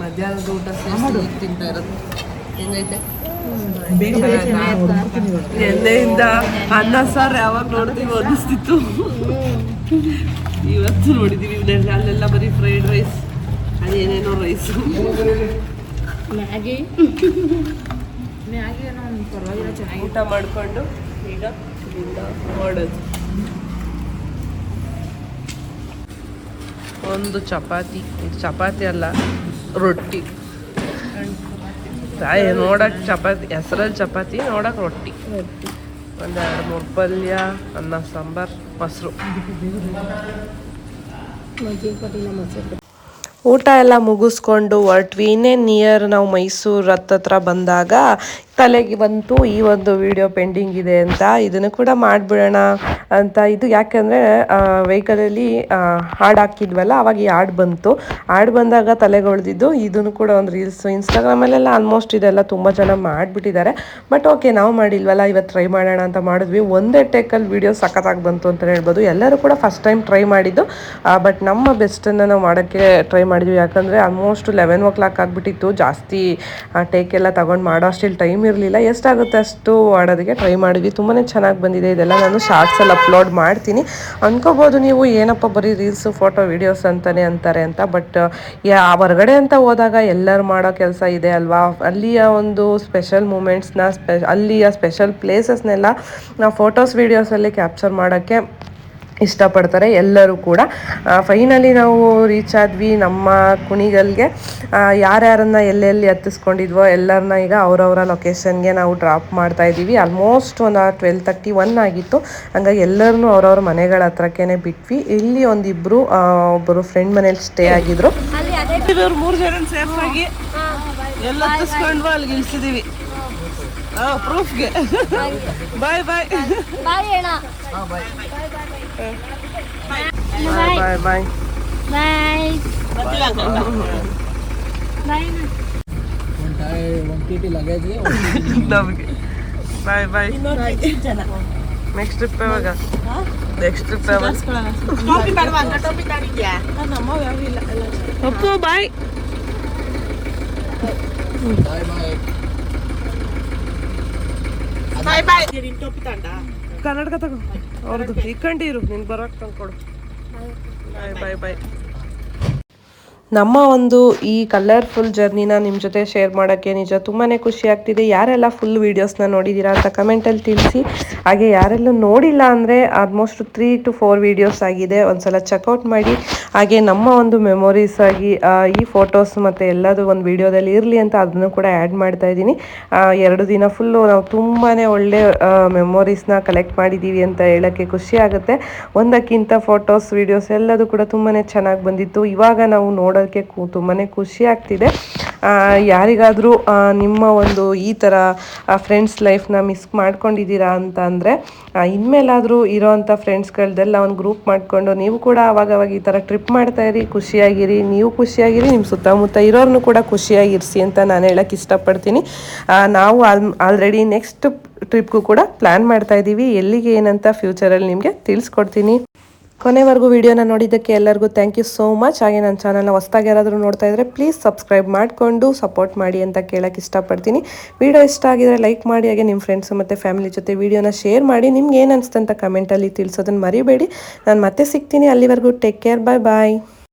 [SPEAKER 1] ಮಧ್ಯಾಹ್ನದ ಊಟ ತಿಂತಾ ಇರೋದು ಹೆಂಗೈತೆ. ಎಣ್ಣೆಯಿಂದ ಅನ್ನ ಸಾರು ಯಾವಾಗ ನೋಡ್ತೀವಿ ಅನ್ನಿಸ್ತಿತ್ತು. ಇವತ್ತು ನೋಡಿದ್ದೀವಿ ಅಲ್ಲೆಲ್ಲ ಬರೀ ಫ್ರೈಡ್ ರೈಸ್, ಅದೇನೇನೋ ರೈಸು, ಮ್ಯಾಗಿ ಊಟ ಮಾಡಿಕೊಂಡು ಈಗ ಮಾಡೋದು. ಒಂದು ಚಪಾತಿ, ಇದು ಚಪಾತಿ ಅಲ್ಲ ರೊಟ್ಟಿ. ನೋಡಕ್ಕೆ ಚಪಾತಿ, ಹೆಸರಲ್ಲಿ ಚಪಾತಿ, ನೋಡಕ್ಕೆ ರೊಟ್ಟಿ. ಒಂದು 2-3 ಪಲ್ಯ, ಅನ್ನ ಸಾಂಬಾರು, ಮೊಸರು. ಊಟ ಎಲ್ಲ ಮುಗಿಸ್ಕೊಂಡು ಹೊರಟ್ವಿ. ಇನ್ನೇನು ನಿಯರ್ ನಾವು ಮೈಸೂರು ಹತ್ತತ್ರ ಬಂದಾಗ ತಲೆಗೆ ಬಂತು ಈ ಒಂದು ವಿಡಿಯೋ ಪೆಂಡಿಂಗ್ ಇದೆ ಅಂತ. ಇದನ್ನು ಕೂಡ ಮಾಡಿಬಿಡೋಣ ಅಂತ. ಇದು ಯಾಕೆಂದರೆ ವೆಹಿಕಲಲ್ಲಿ ಹಾಡು ಹಾಕಿದ್ವಲ್ಲ, ಅವಾಗ ಈ ಹಾಡು ಬಂತು. ಹಾಡು ಬಂದಾಗ ತಲೆಗೆ ಹೊಳೆದಿದ್ದು. ಇದನ್ನು ಕೂಡ ಒಂದು ರೀಲ್ಸು ಇನ್ಸ್ಟಾಗ್ರಾಮಲ್ಲೆಲ್ಲ ಆಲ್ಮೋಸ್ಟ್ ಇದೆಲ್ಲ ತುಂಬ ಜನ ಮಾಡಿಬಿಟ್ಟಿದ್ದಾರೆ. ಬಟ್ ಓಕೆ, ನಾವು ಮಾಡಿಲ್ವಲ್ಲ, ಇವತ್ತು ಟ್ರೈ ಮಾಡೋಣ ಅಂತ ಮಾಡಿದ್ವಿ. ಒಂದೇ ಟೇಕಲ್ಲಿ ವಿಡಿಯೋ ಸಖತ್ತಾಗಿ ಬಂತು ಅಂತ ಹೇಳ್ಬೋದು. ಎಲ್ಲರೂ ಕೂಡ ಫಸ್ಟ್ ಟೈಮ್ ಟ್ರೈ ಮಾಡಿದ್ದು. ಬಟ್ ನಮ್ಮ ಬೆಸ್ಟನ್ನು ನಾವು ಮಾಡೋಕ್ಕೆ ಟ್ರೈ ಮಾಡಿದ್ವಿ. ಯಾಕಂದರೆ ಆಲ್ಮೋಸ್ಟ್ 11 o'clock ಆಗಿಬಿಟ್ಟಿತ್ತು. ಜಾಸ್ತಿ ಟೇಕೆಲ್ಲ ತೊಗೊಂಡು ಮಾಡೋ ಅಷ್ಟಿಲ್ಲಿ ಟೈಮ್ ಇರಲಿಲ್ಲ. ಎಷ್ಟಾಗುತ್ತೆ ಅಷ್ಟು ಮಾಡೋದಕ್ಕೆ ಟ್ರೈ ಮಾಡಿದ್ವಿ. ತುಂಬಾ ಚೆನ್ನಾಗಿ ಬಂದಿದೆ. ಇದೆಲ್ಲ ನಾನು ಶಾರ್ಟ್ಸಲ್ಲಿ ಅಪ್ಲೋಡ್ ಮಾಡ್ತೀನಿ. ಅಂದ್ಕೋಬೋದು ನೀವು ಏನಪ್ಪ ಬರೀ ರೀಲ್ಸು, ಫೋಟೋ, ವೀಡಿಯೋಸ್ ಅಂತಾನೆ ಅಂತಾರೆ ಅಂತ. ಬಟ್ ಹೊರಗಡೆ ಅಂತ ಹೋದಾಗ ಎಲ್ಲರೂ ಮಾಡೋ ಕೆಲಸ ಇದೆ ಅಲ್ವಾ. ಅಲ್ಲಿಯ ಒಂದು ಸ್ಪೆಷಲ್ ಮೂಮೆಂಟ್ಸ್ನ, ಅಲ್ಲಿಯ ಸ್ಪೆಷಲ್ ಪ್ಲೇಸಸ್ನೆಲ್ಲ ನಾವು ಫೋಟೋಸ್, ವೀಡಿಯೋಸಲ್ಲಿ ಕ್ಯಾಪ್ಚರ್ ಮಾಡೋಕ್ಕೆ ಇಷ್ಟಪಡ್ತಾರೆ ಎಲ್ಲರೂ ಕೂಡ. ಫೈನಲಿ ನಾವು ರೀಚ್ ಆದ್ವಿ ನಮ್ಮ ಕುಣಿಗಲ್ಗೆ. ಯಾರ್ಯಾರನ್ನ ಎಲ್ಲೆಲ್ಲಿ ಹತ್ತಿಸ್ಕೊಂಡಿದ್ವೋ ಎಲ್ಲರನ್ನ ಈಗ ಅವರವರ ಲೊಕೇಶನ್ಗೆ ನಾವು ಡ್ರಾಪ್ ಮಾಡ್ತಾ ಇದ್ದೀವಿ. ಆಲ್ಮೋಸ್ಟ್ ಒಂದು 12:31 ಆಗಿತ್ತು. ಹಂಗಾಗಿ ಎಲ್ಲರನ್ನೂ ಅವ್ರವ್ರ ಮನೆಗಳ ಹತ್ರಕ್ಕೇ ಬಿಟ್ವಿ. ಇಲ್ಲಿ ಒಬ್ಬರು ಫ್ರೆಂಡ್ ಮನೇಲಿ ಸ್ಟೇ ಆಗಿದ್ರು. 3 ಜನ ಸೇಫ್ ಆಗಿ ಎಲ್ಲ ಹತ್ತಿಸ್ಕೊಂಡು ಅಲ್ಲಿಗೆ ಇಳಿಸಿದೀವಿ ಪ್ರೂಫ್ಗೆ. ಬಾಯ್ ಬಾಯ್
[SPEAKER 3] ಬಾಯ್ ಅಣ್ಣ.
[SPEAKER 1] ಬಾಯ್ ಬಾಯ್
[SPEAKER 3] ಬಾಯ್ ಬಾಯ್.
[SPEAKER 1] ನಮಗೆ ಬಾಯ್ ಬಾಯ್. ನೆಕ್ಸ್ಟ್ ಟ್ರಿಪ್ ಯಾವಾಗ? ನೆಕ್ಸ್ಟ್ ಟ್ರಿಪ್ ಯಾವಾಗ? ಅಪ್ಪು ಬಾಯ್. ಕನ್ನಡಕ ತಗೋ ಅವ್ರದ್ದು ಇಕ್ಕಂಡಿರು ನಿನ್ಗೆ ಬರೋಕ್ಕೆ ತಂದ್ಕೊಡು. ಬಾಯ್ ಬಾಯ್ ಬಾಯ್. ನಮ್ಮ ಒಂದು ಈ ಕಲರ್ಫುಲ್ ಜರ್ನಿನ ನಿಮ್ಮ ಜೊತೆ ಶೇರ್ ಮಾಡೋಕ್ಕೆ ನಿಜ ತುಂಬಾ ಖುಷಿ ಆಗ್ತಿದೆ. ಯಾರೆಲ್ಲ ಫುಲ್ ವೀಡಿಯೋಸ್ನ ನೋಡಿದ್ದೀರಾ ಅಂತ ಕಮೆಂಟಲ್ಲಿ ತಿಳಿಸಿ. ಹಾಗೆ ಯಾರೆಲ್ಲೂ ನೋಡಿಲ್ಲ ಅಂದರೆ ಆಲ್ಮೋಸ್ಟ್ 3 to 4 ವೀಡಿಯೋಸ್ ಆಗಿದೆ. ಒಂದ್ಸಲ ಚೆಕ್ಔಟ್ ಮಾಡಿ. ಹಾಗೆ ನಮ್ಮ ಒಂದು ಮೆಮೊರೀಸ್ ಆಗಿ ಈ ಫೋಟೋಸ್ ಮತ್ತು ಎಲ್ಲದು ಒಂದು ವೀಡಿಯೋದಲ್ಲಿ ಇರಲಿ ಅಂತ ಅದನ್ನು ಕೂಡ ಆ್ಯಡ್ ಮಾಡ್ತಾ ಇದ್ದೀನಿ. 2 ದಿನ ಫುಲ್ಲು ನಾವು ತುಂಬಾ ಒಳ್ಳೆ ಮೆಮೊರೀಸ್ನ ಕಲೆಕ್ಟ್ ಮಾಡಿದ್ದೀವಿ ಅಂತ ಹೇಳೋಕ್ಕೆ ಖುಷಿ ಆಗುತ್ತೆ. ಒಂದಕ್ಕಿಂತ ಫೋಟೋಸ್, ವೀಡಿಯೋಸ್ ಎಲ್ಲದು ಕೂಡ ತುಂಬಾ ಚೆನ್ನಾಗಿ ಬಂದಿತ್ತು. ಇವಾಗ ನಾವು ನೋಡೋಕ್ಕೆ ತುಂಬಾ ಖುಷಿ ಆಗ್ತಿದೆ. ಯಾರಿಗಾದರೂ ನಿಮ್ಮ ಒಂದು ಈ ಥರ ಫ್ರೆಂಡ್ಸ್ ಲೈಫ್ನ ಮಿಸ್ ಮಾಡ್ಕೊಂಡಿದ್ದೀರಾ ಅಂತ ಅಂದರೆ ಇನ್ಮೇಲಾದರೂ ಇರೋವಂಥ ಫ್ರೆಂಡ್ಸ್ಗಳದ್ದೆಲ್ಲ ಒಂದು ಗ್ರೂಪ್ ಮಾಡಿಕೊಂಡು ನೀವು ಕೂಡ ಅವಾಗವಾಗ ಈ ಥರ ಟ್ರಿಪ್ ಮಾಡ್ತಾಯಿರಿ. ಖುಷಿಯಾಗಿರಿ, ನೀವು ಖುಷಿಯಾಗಿರಿ, ನಿಮ್ಮ ಸುತ್ತಮುತ್ತ ಇರೋರನ್ನು ಕೂಡ ಖುಷಿಯಾಗಿರಿಸಿ ಅಂತ ನಾನು ಹೇಳೋಕ್ಕೆ ಇಷ್ಟಪಡ್ತೀನಿ. ನಾವು ಆಲ್ರೆಡಿ ನೆಕ್ಸ್ಟ್ ಟ್ರಿಪ್ಗೂ ಕೂಡ ಪ್ಲ್ಯಾನ್ ಮಾಡ್ತಾ ಇದ್ದೀವಿ. ಎಲ್ಲಿಗೆ ಏನಂತ ಫ್ಯೂಚರಲ್ಲಿ ನಿಮಗೆ ತಿಳಿಸ್ಕೊಡ್ತೀನಿ. ಕೊನೆವರೆಗೂ ವಿಡಿಯೋನ ನೋಡಿದ್ದಕ್ಕೆ ಎಲ್ಲರಿಗೂ ಥ್ಯಾಂಕ್ ಯು ಸೋ ಮಚ್. ಹಾಗೆ ನನ್ನ ಚಾನಲ್ನ ಹೊಸದಾಗಿ ಯಾರಾದರೂ ನೋಡ್ತಾ ಇದ್ದರೆ ಪ್ಲೀಸ್ ಸಬ್ಸ್ಕ್ರೈಬ್ ಮಾಡಿಕೊಂಡು ಸಪೋರ್ಟ್ ಮಾಡಿ ಅಂತ ಕೇಳೋಕ್ಕೆ ಇಷ್ಟಪಡ್ತೀನಿ. ವಿಡಿಯೋ ಇಷ್ಟ ಆಗಿದರೆ ಲೈಕ್ ಮಾಡಿ. ಹಾಗೆ ನಿಮ್ಮ ಫ್ರೆಂಡ್ಸ್ ಮತ್ತು ಫ್ಯಾಮಿಲಿ ಜೊತೆ ವಿಡಿಯೋನ ಶೇರ್ ಮಾಡಿ. ನಿಮ್ಗೆ ಏನು ಅನಿಸ್ತಂತ ಕಮೆಂಟಲ್ಲಿ ತಿಳಿಸೋದನ್ನು ಮರಿಬೇಡಿ. ನಾನು ಮತ್ತೆ ಸಿಗ್ತೀನಿ. ಅಲ್ಲಿವರೆಗೂ ಟೇಕ್ ಕೇರ್. ಬಾಯ್ ಬಾಯ್.